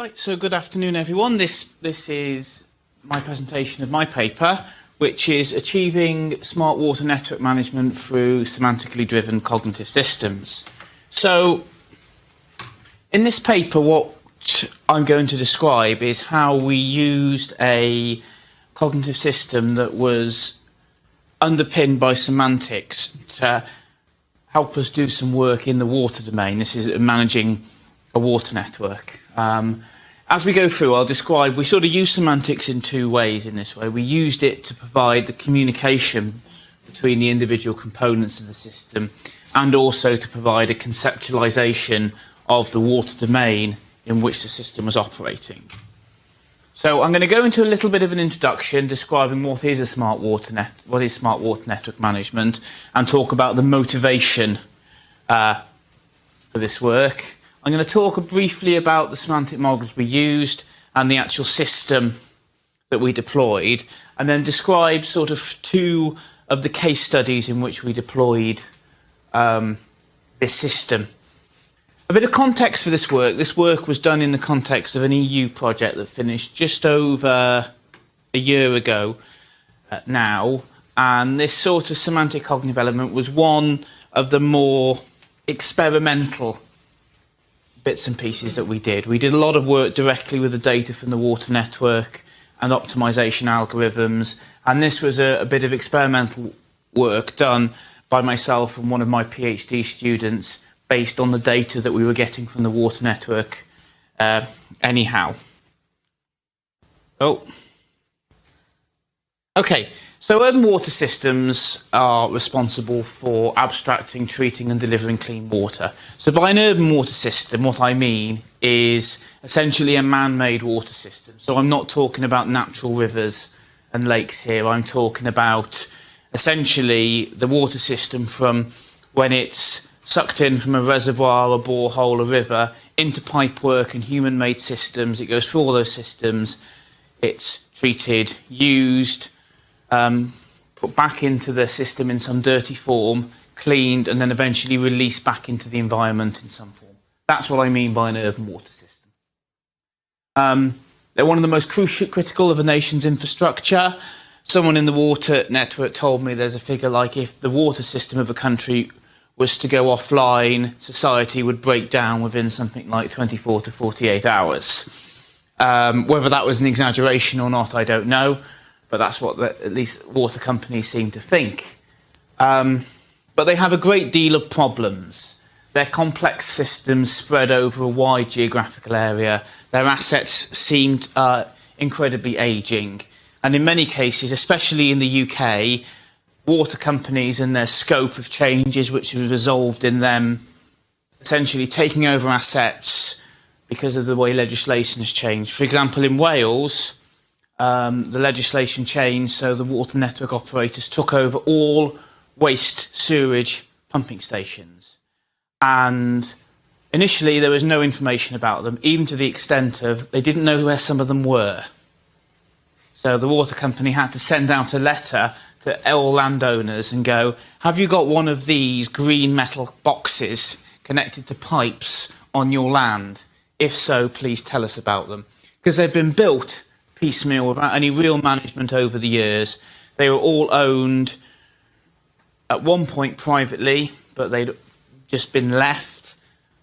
Right, so good afternoon, everyone. This is my presentation of my paper, which is Achieving Smart Water Network Management Through Semantically Driven Cognitive Systems. So, in this paper, what I'm going to describe is how we used a cognitive system that was underpinned by semantics to help us do some work in the water domain. This is managing a water network. As we go through, I'll describe, we sort of use semantics in two ways in this way. We used it to provide the communication between the individual components of the system and also to provide a conceptualization of the water domain in which the system was operating. So I'm going to go into a little bit of an introduction describing what is smart water network management, and talk about the motivation for this work. I'm going to talk briefly about the semantic models we used, and the actual system that we deployed, and then describe sort of two of the case studies in which we deployed this system. A bit of context for this work. This work was done in the context of an EU project that finished just over a year ago now, and this sort of semantic cognitive element was one of the more experimental bits and pieces that we did. We did a lot of work directly with the data from the water network and optimization algorithms, and this was a bit of experimental work done by myself and one of my PhD students based on the data that we were getting from the water network anyhow. Okay, so urban water systems are responsible for abstracting, treating and delivering clean water. So by an urban water system, what I mean is essentially a man-made water system. So I'm not talking about natural rivers and lakes here. I'm talking about essentially the water system from when it's sucked in from a reservoir, a borehole, a river, into pipework and human-made systems. It goes through all those systems. It's treated, used, put back into the system in some dirty form, cleaned, and then eventually released back into the environment in some form. That's what I mean by an urban water system. They're one of the most critical of a nation's infrastructure. Someone in the water network told me there's a figure like if the water system of a country was to go offline, society would break down within something like 24 to 48 hours. Whether that was an exaggeration or not, I don't know, but that's what at least water companies seem to think. But they have a great deal of problems. They're complex systems spread over a wide geographical area. Their assets seemed incredibly ageing. And in many cases, especially in the UK, water companies and their scope of changes which have resolved in them essentially taking over assets because of the way legislation has changed. For example, in Wales, the legislation changed so the water network operators took over all waste sewage pumping stations. And initially there was no information about them, even to the extent of they didn't know where some of them were. So the water company had to send out a letter to all landowners and go, have you got one of these green metal boxes connected to pipes on your land? If so, please tell us about them. Because they've been built piecemeal without any real management over the years. They were all owned at one point privately, but they'd just been left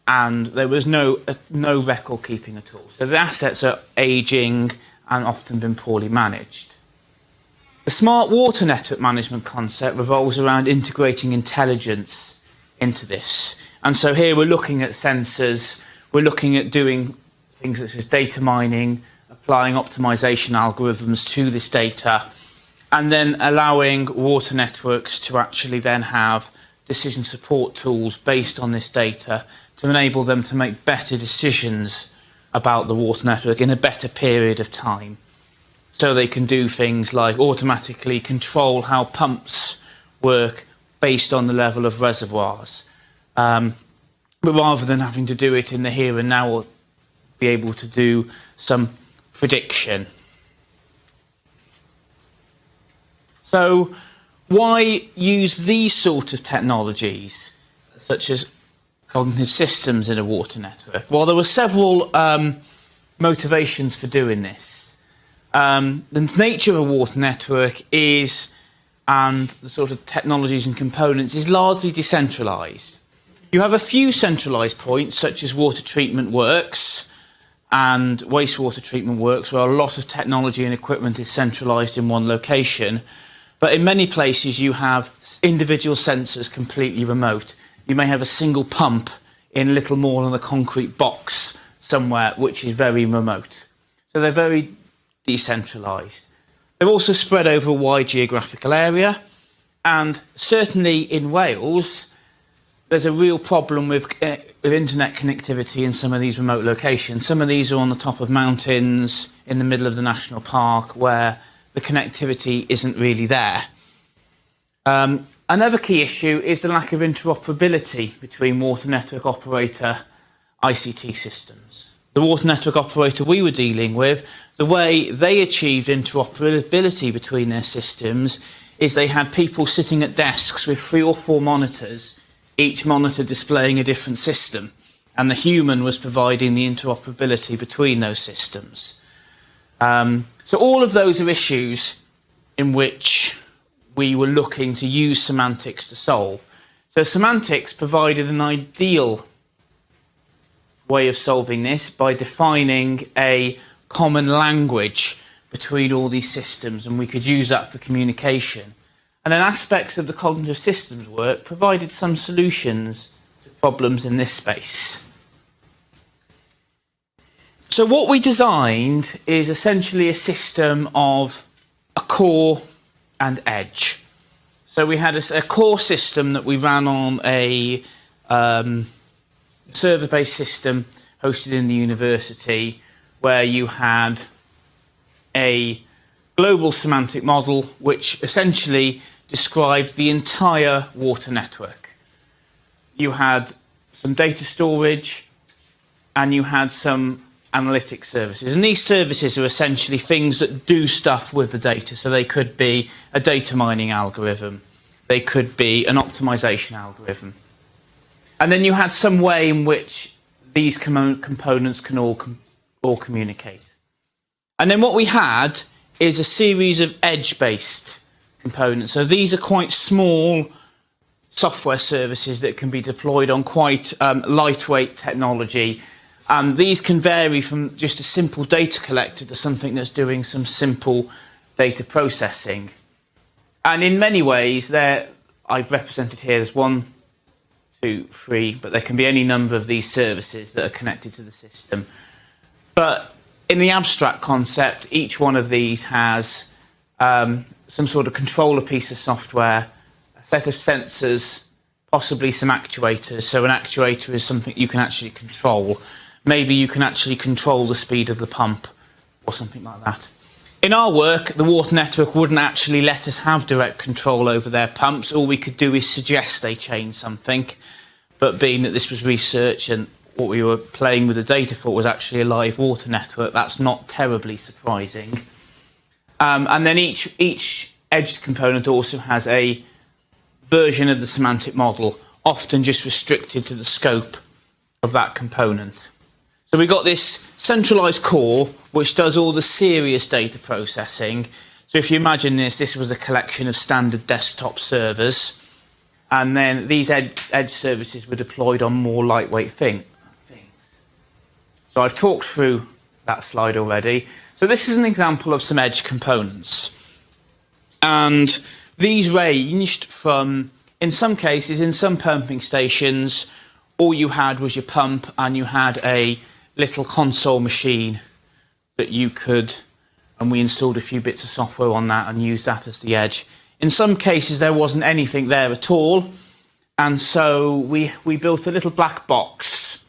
and there was no record keeping at all. So the assets are ageing and often been poorly managed. The smart water network management concept revolves around integrating intelligence into this. And so here we're looking at sensors, we're looking at doing things such as data mining, applying optimization algorithms to this data, and then allowing water networks to actually then have decision support tools based on this data to enable them to make better decisions about the water network in a better period of time. So they can do things like automatically control how pumps work based on the level of reservoirs. But rather than having to do it in the here and now, we'll be able to do some prediction. So why use these sort of technologies, such as cognitive systems in a water network? Well, there were several motivations for doing this. The nature of a water network is, and the sort of technologies and components, is largely decentralised. You have a few centralised points, such as water treatment works and wastewater treatment works, where a lot of technology and equipment is centralised in one location. But in many places, you have individual sensors completely remote. You may have a single pump in little more than a concrete box somewhere, which is very remote. So they're very decentralised. They're also spread over a wide geographical area, and certainly in Wales, there's a real problem with internet connectivity in some of these remote locations. Some of these are on the top of mountains in the middle of the national park where the connectivity isn't really there. Another key issue is the lack of interoperability between water network operator ICT systems. the water network operator we were dealing with, the way they achieved interoperability between their systems is they had people sitting at desks with 3 or 4 monitors, each monitor displaying a different system, and the human was providing the interoperability between those systems. So all of those are issues in which we were looking to use semantics to solve. So semantics provided an ideal way of solving this by defining a common language between all these systems, and we could use that for communication. And then aspects of the cognitive systems work provided some solutions to problems in this space. So what we designed is essentially a system of a core and edge. So we had a core system that we ran on a server-based system hosted in the university, where you had a global semantic model which essentially described the entire water network. You had some data storage and you had some analytic services. And these services are essentially things that do stuff with the data. So they could be a data mining algorithm. They could be an optimization algorithm. And then you had some way in which these components can all communicate. And then what we had is a series of edge-based components. So these are quite small software services that can be deployed on quite lightweight technology. These can vary from just a simple data collector to something that's doing some simple data processing. And in many ways, I've represented here as 1, 2, 3, but there can be any number of these services that are connected to the system. But in the abstract concept, each one of these has some sort of controller piece of software, a set of sensors, possibly some actuators. So an actuator is something you can actually control. Maybe you can actually control the speed of the pump or something like that. In our work, the water network wouldn't actually let us have direct control over their pumps. All we could do is suggest they change something. But being that this was research and what we were playing with the data for was actually a live water network, that's not terribly surprising. And then each edge component also has a version of the semantic model, often just restricted to the scope of that component. So we've got this centralized core, which does all the serious data processing. So if you imagine this was a collection of standard desktop servers, and then these edge services were deployed on more lightweight things. So I've talked through that slide already. So this is an example of some edge components. And these ranged from, in some cases, in some pumping stations, all you had was your pump and you had a little console machine that you could, and we installed a few bits of software on that and used that as the edge. In some cases, there wasn't anything there at all. And so we built a little black box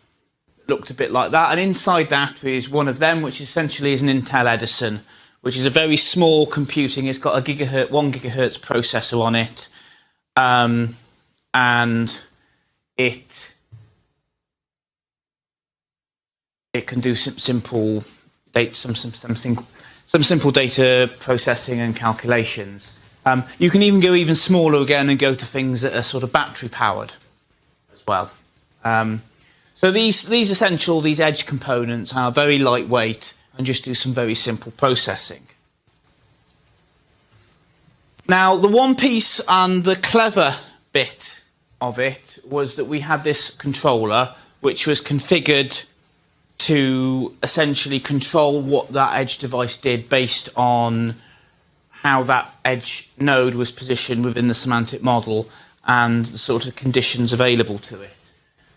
that looked a bit like that. And inside that is one of them, which essentially is an Intel Edison, which is a very small computing. It's got a 1 gigahertz processor on it. And it can do some simple data processing and calculations. You can even go even smaller again and go to things that are sort of battery powered as well. So these edge components are very lightweight and just do some very simple processing. Now, the one piece and the clever bit of it was that we had this controller which was configured to essentially control what that edge device did based on how that edge node was positioned within the semantic model and the sort of conditions available to it.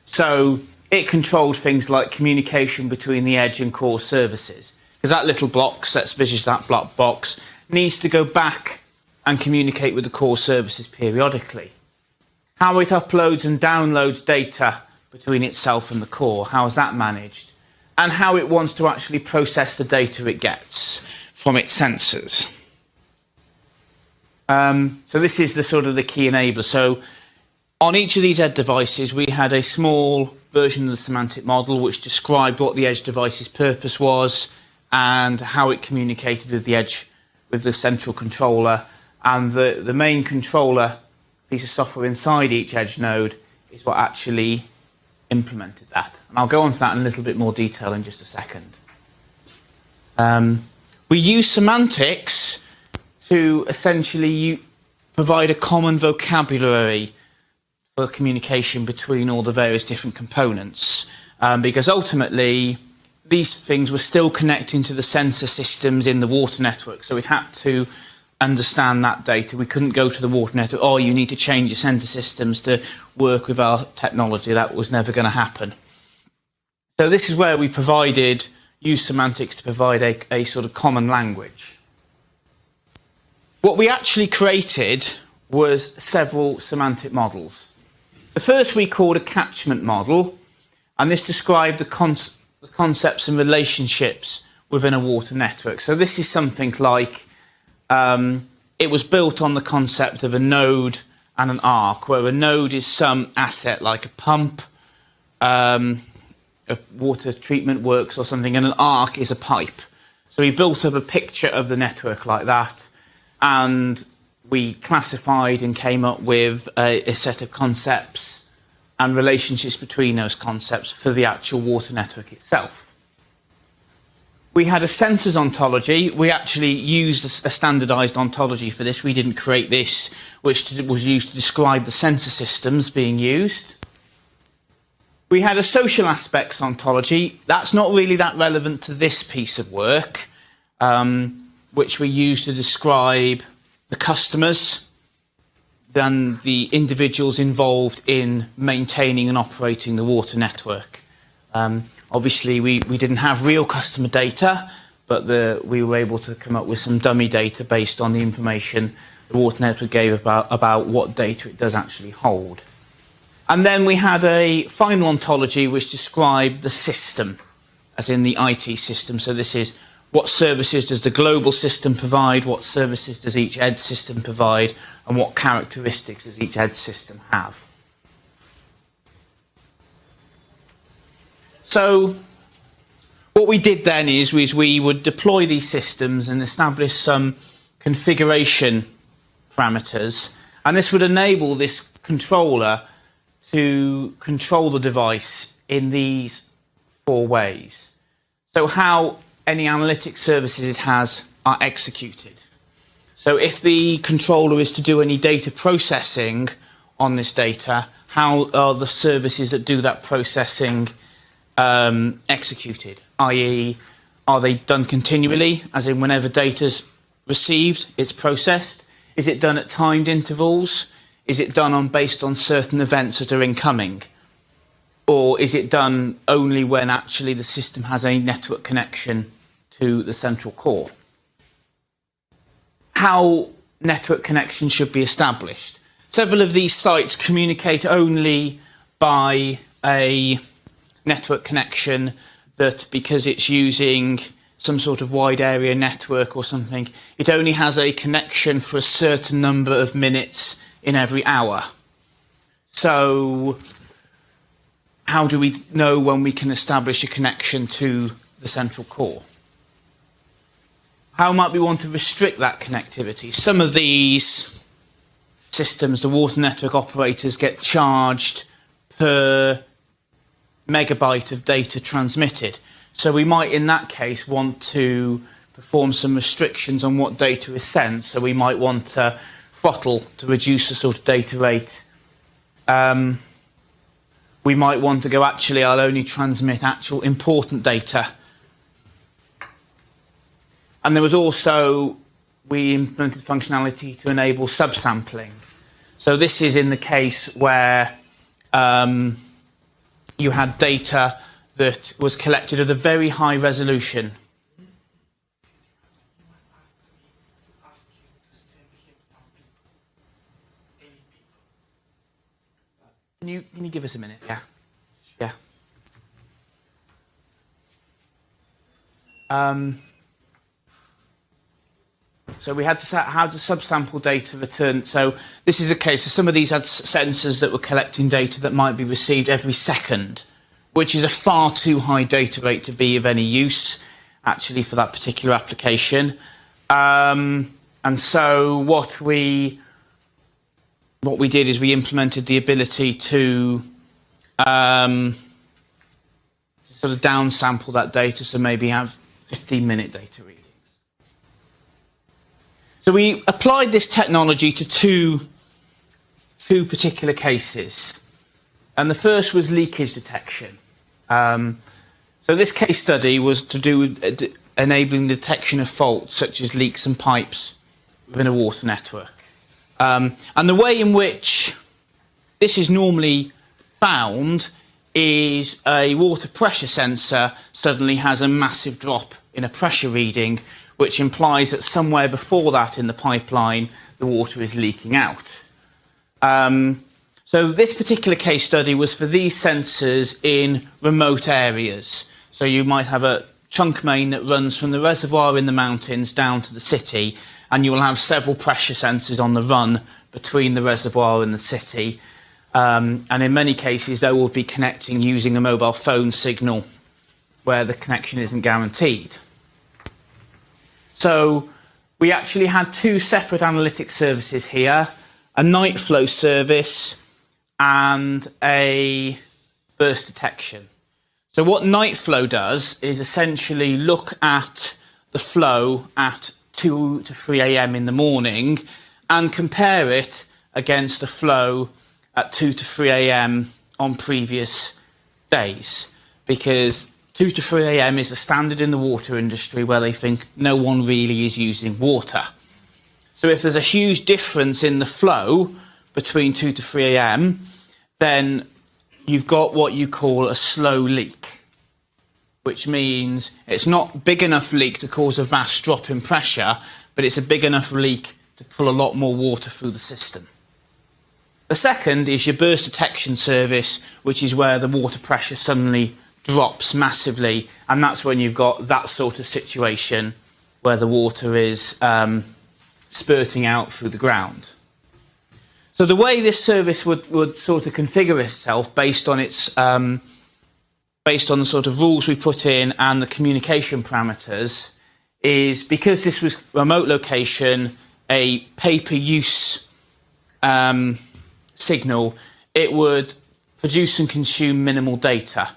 So it controlled things like communication between the edge and core services. Because that little box, let's visualize that black box, needs to go back and communicate with the core services periodically. How it uploads and downloads data between itself and the core, how is that managed? And how it wants to actually process the data it gets from its sensors. So this is the sort of the key enabler. So on each of these edge devices, we had a small version of the semantic model which described what the edge device's purpose was and how it communicated with the edge, with the central controller. And the main controller piece of software inside each edge node is what actually implemented that. And I'll go on to that in a little bit more detail in just a second. We use semantics to essentially provide a common vocabulary for communication between all the various different components, because ultimately these things were still connecting to the sensor systems in the water network, so we had to understand that data. We couldn't go to the water network, oh, you need to change your sensor systems to work with our technology. That was never going to happen. So this is where we used semantics to provide a sort of common language. What we actually created was several semantic models. The first we called a catchment model, and this described the concepts and relationships within a water network. So this is something like, it was built on the concept of a node and an arc, where a node is some asset like a pump, a water treatment works or something, and an arc is a pipe. So we built up a picture of the network like that, and we classified and came up with a set of concepts and relationships between those concepts for the actual water network itself. We had a sensors ontology. We actually used a standardized ontology for this. We didn't create this, which was used to describe the sensor systems being used. We had a social aspects ontology. That's not really that relevant to this piece of work, which we used to describe the customers, then the individuals involved in maintaining and operating the water network. Obviously, we didn't have real customer data, but we were able to come up with some dummy data based on the information the water network gave about what data it does actually hold. And then we had a final ontology which described the system, as in the IT system. So this is what services does the global system provide, what services does each edge system provide, and what characteristics does each edge system have. So what we did then is we would deploy these systems and establish some configuration parameters, and this would enable this controller to control the device in these 4 ways. So how any analytic services it has are executed. So if the controller is to do any data processing on this data, how are the services that do that processing executed? I.e., are they done continually, as in whenever data's received, it's processed? Is it done at timed intervals? Is it done based on certain events that are incoming? Or is it done only when actually the system has a network connection to the central core? How network connection should be established? Several of these sites communicate only by a network connection that, because it's using some sort of wide area network or something, it only has a connection for a certain number of minutes in every hour. So how do we know when we can establish a connection to the central core? How might we want to restrict that connectivity? Some of these systems, the water network operators, get charged per megabyte of data transmitted. So we might, in that case, want to perform some restrictions on what data is sent. So we might want to throttle to reduce the sort of data rate. We might want to go, actually, I'll only transmit actual important data. And there was also, we implemented functionality to enable subsampling. So this is in the case where you had data that was collected at a very high resolution. Can you give us a minute? Yeah. So we had to how to subsample data return. So this is a case. So some of these had sensors that were collecting data that might be received every second. which is a far too high data rate to be of any use, actually, for that particular application. And so what we did is we implemented the ability to sort of downsample that data, so maybe have 15-minute data readings. So we applied this technology to two particular cases. And the first was leakage detection. So this case study was to do with enabling the detection of faults such as leaks and pipes within a water network. And the way in which this is normally found is a water pressure sensor suddenly has a massive drop in a pressure reading, which implies that somewhere before that in the pipeline the water is leaking out. So this particular case study was for these sensors in remote areas. So you might have a trunk main that runs from the reservoir in the mountains down to the city, and you will have several pressure sensors on the run between the reservoir and the city. And in many cases, they will be connecting using a mobile phone signal where the connection isn't guaranteed. So we actually had two separate analytic services here, a night flow service and a burst detection. So what night flow does is essentially look at the flow at 2 to 3 a.m. in the morning and compare it against the flow at 2 to 3 a.m. on previous days, because 2 to 3 a.m. is a standard in the water industry where they think no one really is using water. So if there's a huge difference in the flow between 2 to 3 a.m., then you've got what you call a slow leak, which means it's not big enough leak to cause a vast drop in pressure, but it's a big enough leak to pull a lot more water through the system. The second is your burst detection service, which is where the water pressure suddenly drops massively, and that's when you've got that sort of situation where the water is spurting out through the ground. So the way this service would sort of configure itself based on its based on the sort of rules we put in and the communication parameters is, because this was remote location, a pay-per-use signal, it would produce and consume minimal data.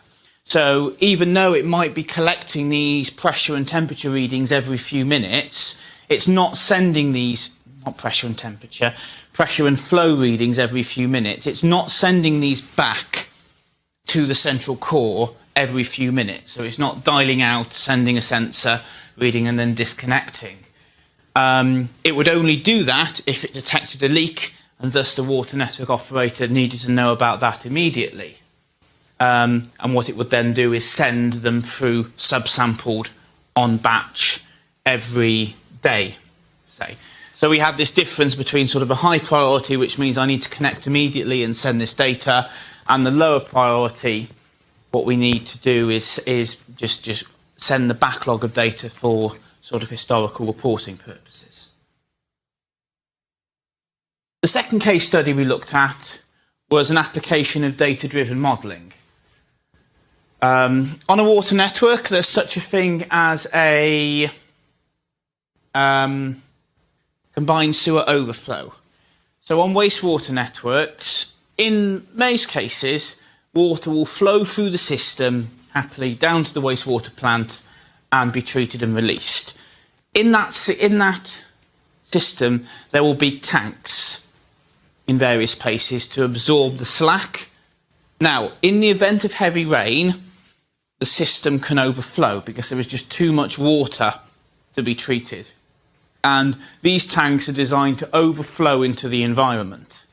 So even though it might be collecting these pressure and temperature readings every few minutes, it's not sending these, not pressure and temperature, pressure and flow readings every few minutes. It's not sending these back to the central core every few minutes. So it's not dialing out, sending a sensor, reading and then disconnecting. It would only do that if it detected a leak, and thus the water network operator needed to know about that immediately. And what it would then do is send them through subsampled on batch every day, say. So we had this difference between sort of a high priority, which means I need to connect immediately and send this data, and the lower priority, what we need to do is just send the backlog of data for sort of historical reporting purposes. The second case study we looked at was an application of data-driven modelling. On a water network, there's such a thing as a combined sewer overflow. So on wastewater networks, in most cases, water will flow through the system happily down to the wastewater plant and be treated and released. In that system, there will be tanks in various places to absorb the slack. Now, in the event of heavy rain, the system can overflow because there is just too much water to be treated. And these tanks are designed to overflow into the environment.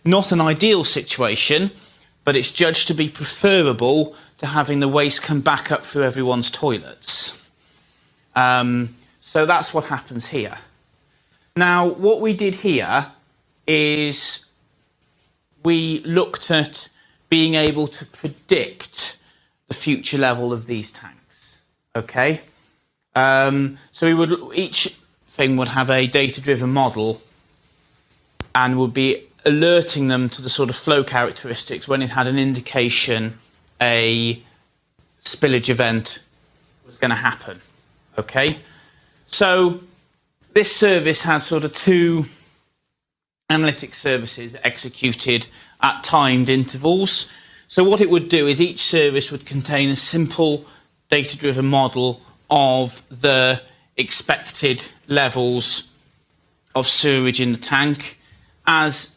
Not an ideal situation, but it's judged to be preferable to having the waste come back up through everyone's toilets. So that's what happens here. Now, what we did here is we looked at being able to predict the future level of these tanks. Okay? So each thing would have a data-driven model and would be alerting them to the sort of flow characteristics when it had an indication a spillage event was going to happen. Okay, so this service had sort of two analytic services executed at timed intervals. So what it would do is each service would contain a simple data-driven model of the expected levels of sewage in the tank. As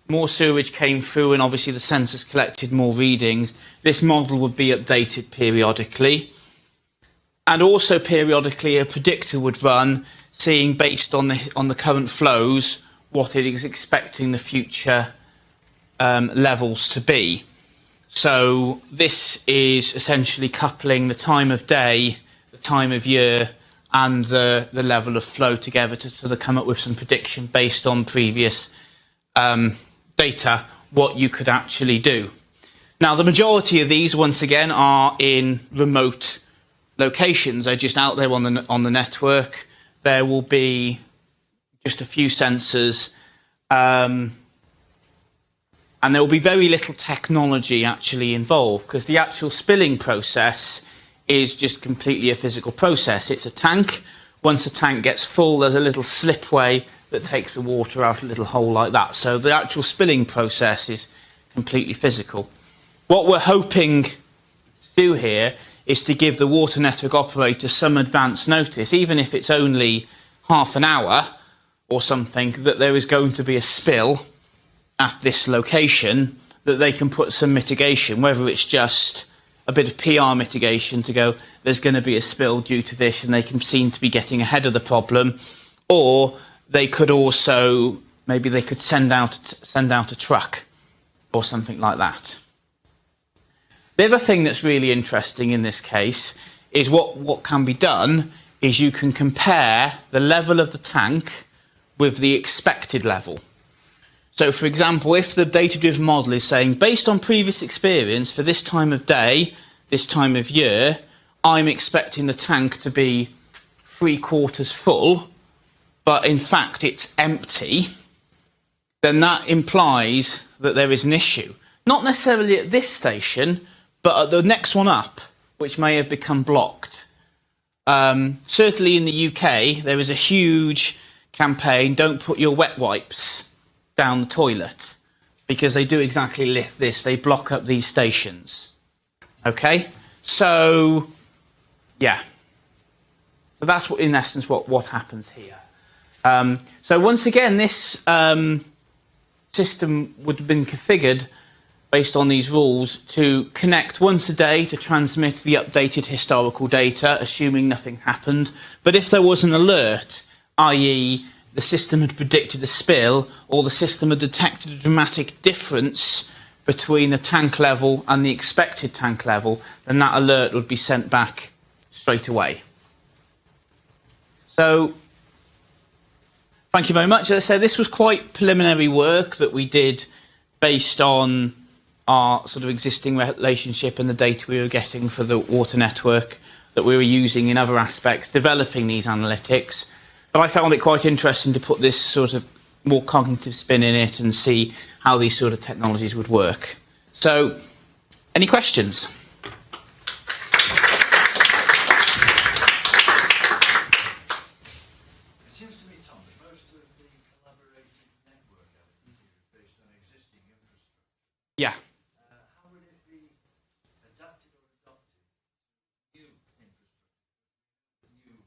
more sewage came through and obviously the sensors collected more readings, this model would be updated periodically. And also periodically a predictor would run, seeing based on the current flows what it is expecting the future levels to be. So this is essentially coupling the time of day, the time of year, and the level of flow together to sort of come up with some prediction based on previous data, what you could actually do. Now, the majority of these, once again, are in remote locations. They're just out there on the network. There will be just a few sensors, and there will be very little technology actually involved, because the actual spilling process is just completely a physical process. It's a tank. Once a tank gets full, there's a little slipway that takes the water out a little hole like that. So the actual spilling process is completely physical. What we're hoping to do here is to give the water network operator some advance notice, even if it's only half an hour or something, that there is going to be a spill at this location, that they can put some mitigation, whether it's just a bit of PR mitigation to go, there's going to be a spill due to this, and they can seem to be getting ahead of the problem, or they could also, maybe they could send out a truck or something like that. The other thing that's really interesting in this case is what can be done is you can compare the level of the tank with the expected level. So, for example, if the data-driven model is saying, based on previous experience for this time of day, this time of year, I'm expecting the tank to be 3/4 full, but in fact it's empty, then that implies that there is an issue. Not necessarily at this station, but at the next one up, which may have become blocked. Certainly in the UK, there is a huge campaign, don't put your wet wipes down the toilet, because they do exactly this. They block up these stations. Okay? So, yeah. So that's what, in essence, what happens here. So once again, this system would have been configured based on these rules to connect once a day to transmit the updated historical data, assuming nothing happened. But if there was an alert, i.e. the system had predicted a spill, or the system had detected a dramatic difference between the tank level and the expected tank level, then that alert would be sent back straight away. So, thank you very much. As I said, this was quite preliminary work that we did based on our sort of existing relationship and the data we were getting for the water network that we were using in other aspects, developing these analytics. But I found it quite interesting to put this sort of more cognitive spin in it and see how these sort of technologies would work. So, any questions? It seems to me, Tom, that most of the collaborative network activity is based on existing infrastructure. Yeah. How would it be adapted or adopted to new infrastructure? New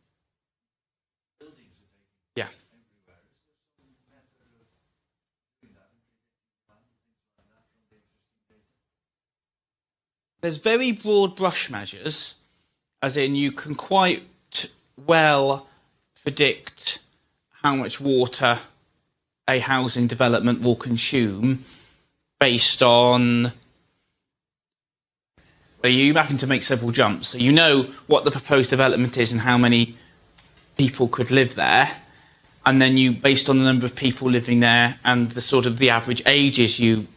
buildings are taking Yeah. everywhere. Is there some method of doing that and predicting plan and things like that from the existing data? There's very broad brush measures, as in you can quite well predict how much water a housing development will consume based on, well, you're having to make several jumps. So you know what the proposed development is and how many people could live there, and then you, based on the number of people living there and the sort of the average ages you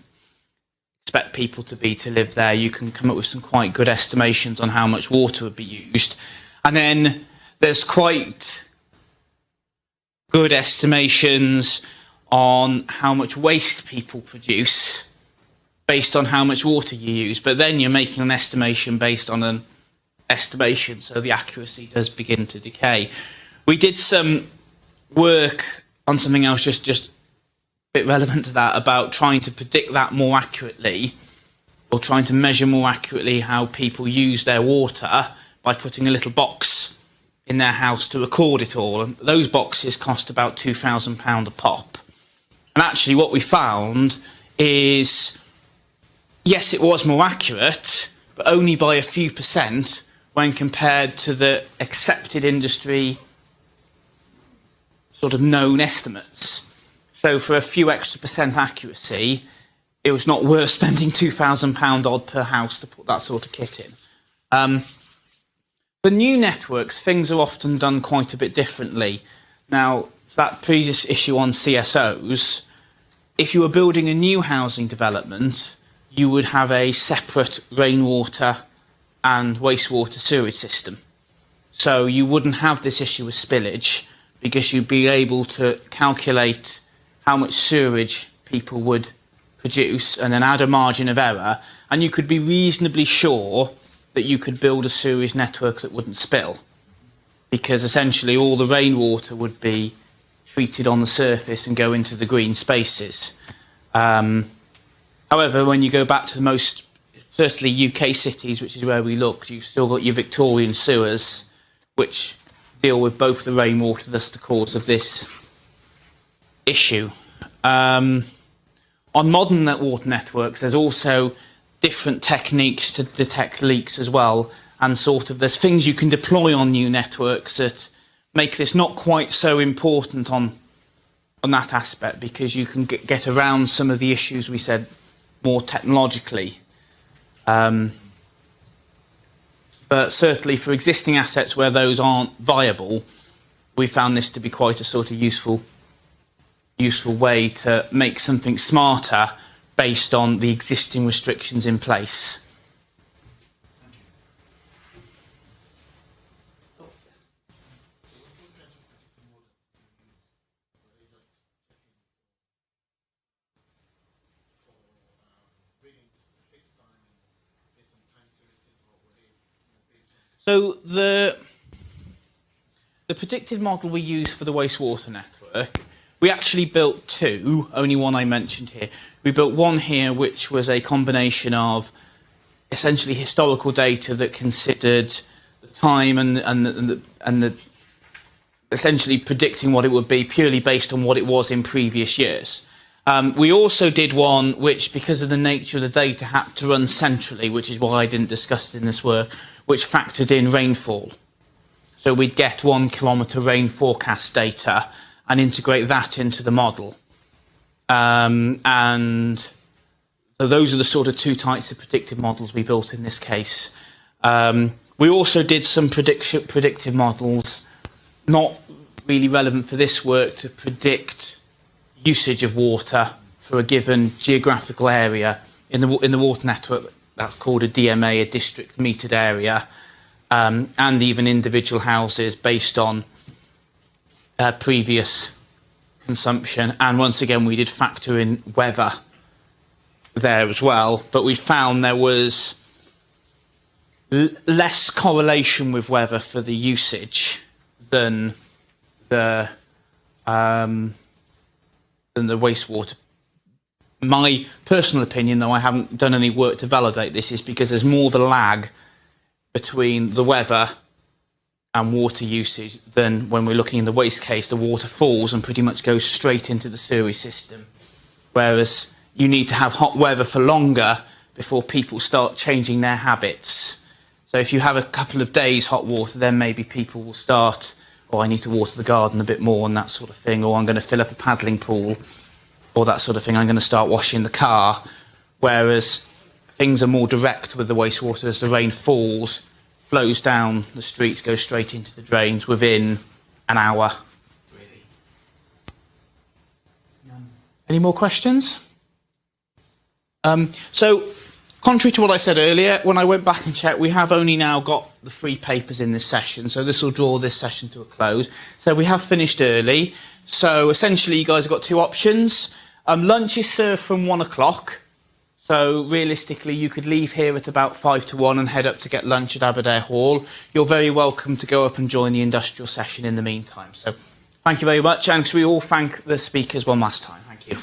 expect people to live there, you can come up with some quite good estimations on how much water would be used. And then there's quite good estimations on how much waste people produce based on how much water you use, but then you're making an estimation based on an estimation, so the accuracy does begin to decay. We did some work on something else just a bit relevant to that, about trying to predict that more accurately, or trying to measure more accurately how people use their water by putting a little box in their house to record it all. And those boxes cost about £2,000 a pop. And actually what we found is, yes, it was more accurate, but only by a few percent when compared to the accepted industry sort of known estimates. So for a few extra percent accuracy, it was not worth spending £2,000 odd per house to put that sort of kit in. For new networks, things are often done quite a bit differently. Now, that previous issue on CSOs, if you were building a new housing development, you would have a separate rainwater and wastewater sewage system. So you wouldn't have this issue with spillage, because you'd be able to calculate how much sewage people would produce and then add a margin of error, and you could be reasonably sure that you could build a sewage network that wouldn't spill, because essentially all the rainwater would be treated on the surface and go into the green spaces. However, when you go back to the most, certainly UK cities, which is where we looked, you've still got your Victorian sewers, which deal with both the rainwater, thus the cause of this issue. On modern water networks, there's also different techniques to detect leaks as well, and sort of there's things you can deploy on new networks that make this not quite so important on that aspect, because you can get around some of the issues we said more technologically. But certainly for existing assets where those aren't viable, we found this to be quite a sort of useful way to make something smarter based on the existing restrictions in place. So the predicted model we use for the wastewater network, we actually built two, only one I mentioned here. We built one here which was a combination of essentially historical data that considered the time and the essentially predicting what it would be purely based on what it was in previous years. We also did one which, because of the nature of the data, had to run centrally, which is why I didn't discuss it in this work, which factored in rainfall. So we'd get 1 kilometre rain forecast data and integrate that into the model. And so those are the sort of two types of predictive models we built in this case. We also did some predictive models, not really relevant for this work, to predict usage of water for a given geographical area. In the water network, that's called a DMA, a district metered area, and even individual houses based on previous consumption. And once again, we did factor in weather there as well, but we found there was less correlation with weather for the usage than the wastewater. My personal opinion, though I haven't done any work to validate this, is because there's more of a lag between the weather and water usage than when we're looking in the waste case. The water falls and pretty much goes straight into the sewage system, whereas you need to have hot weather for longer before people start changing their habits. So if you have a couple of days hot water, then maybe people will start, I need to water the garden a bit more and that sort of thing, or I'm going to fill up a paddling pool or that sort of thing. I'm going to start washing the car. Whereas things are more direct with the wastewater. As the rain falls, flows down the streets, goes straight into the drains within an hour. Really. Any more questions? So, contrary to what I said earlier, when I went back and checked, we have only now got the 3 papers in this session, so this will draw this session to a close. So we have finished early. So essentially, you guys have got 2 options. Lunch is served from 1 o'clock. So realistically, you could leave here at about 5 to 1 and head up to get lunch at Aberdare Hall. You're very welcome to go up and join the industrial session in the meantime. So thank you very much, and shall we all thank the speakers one last time? Thank you.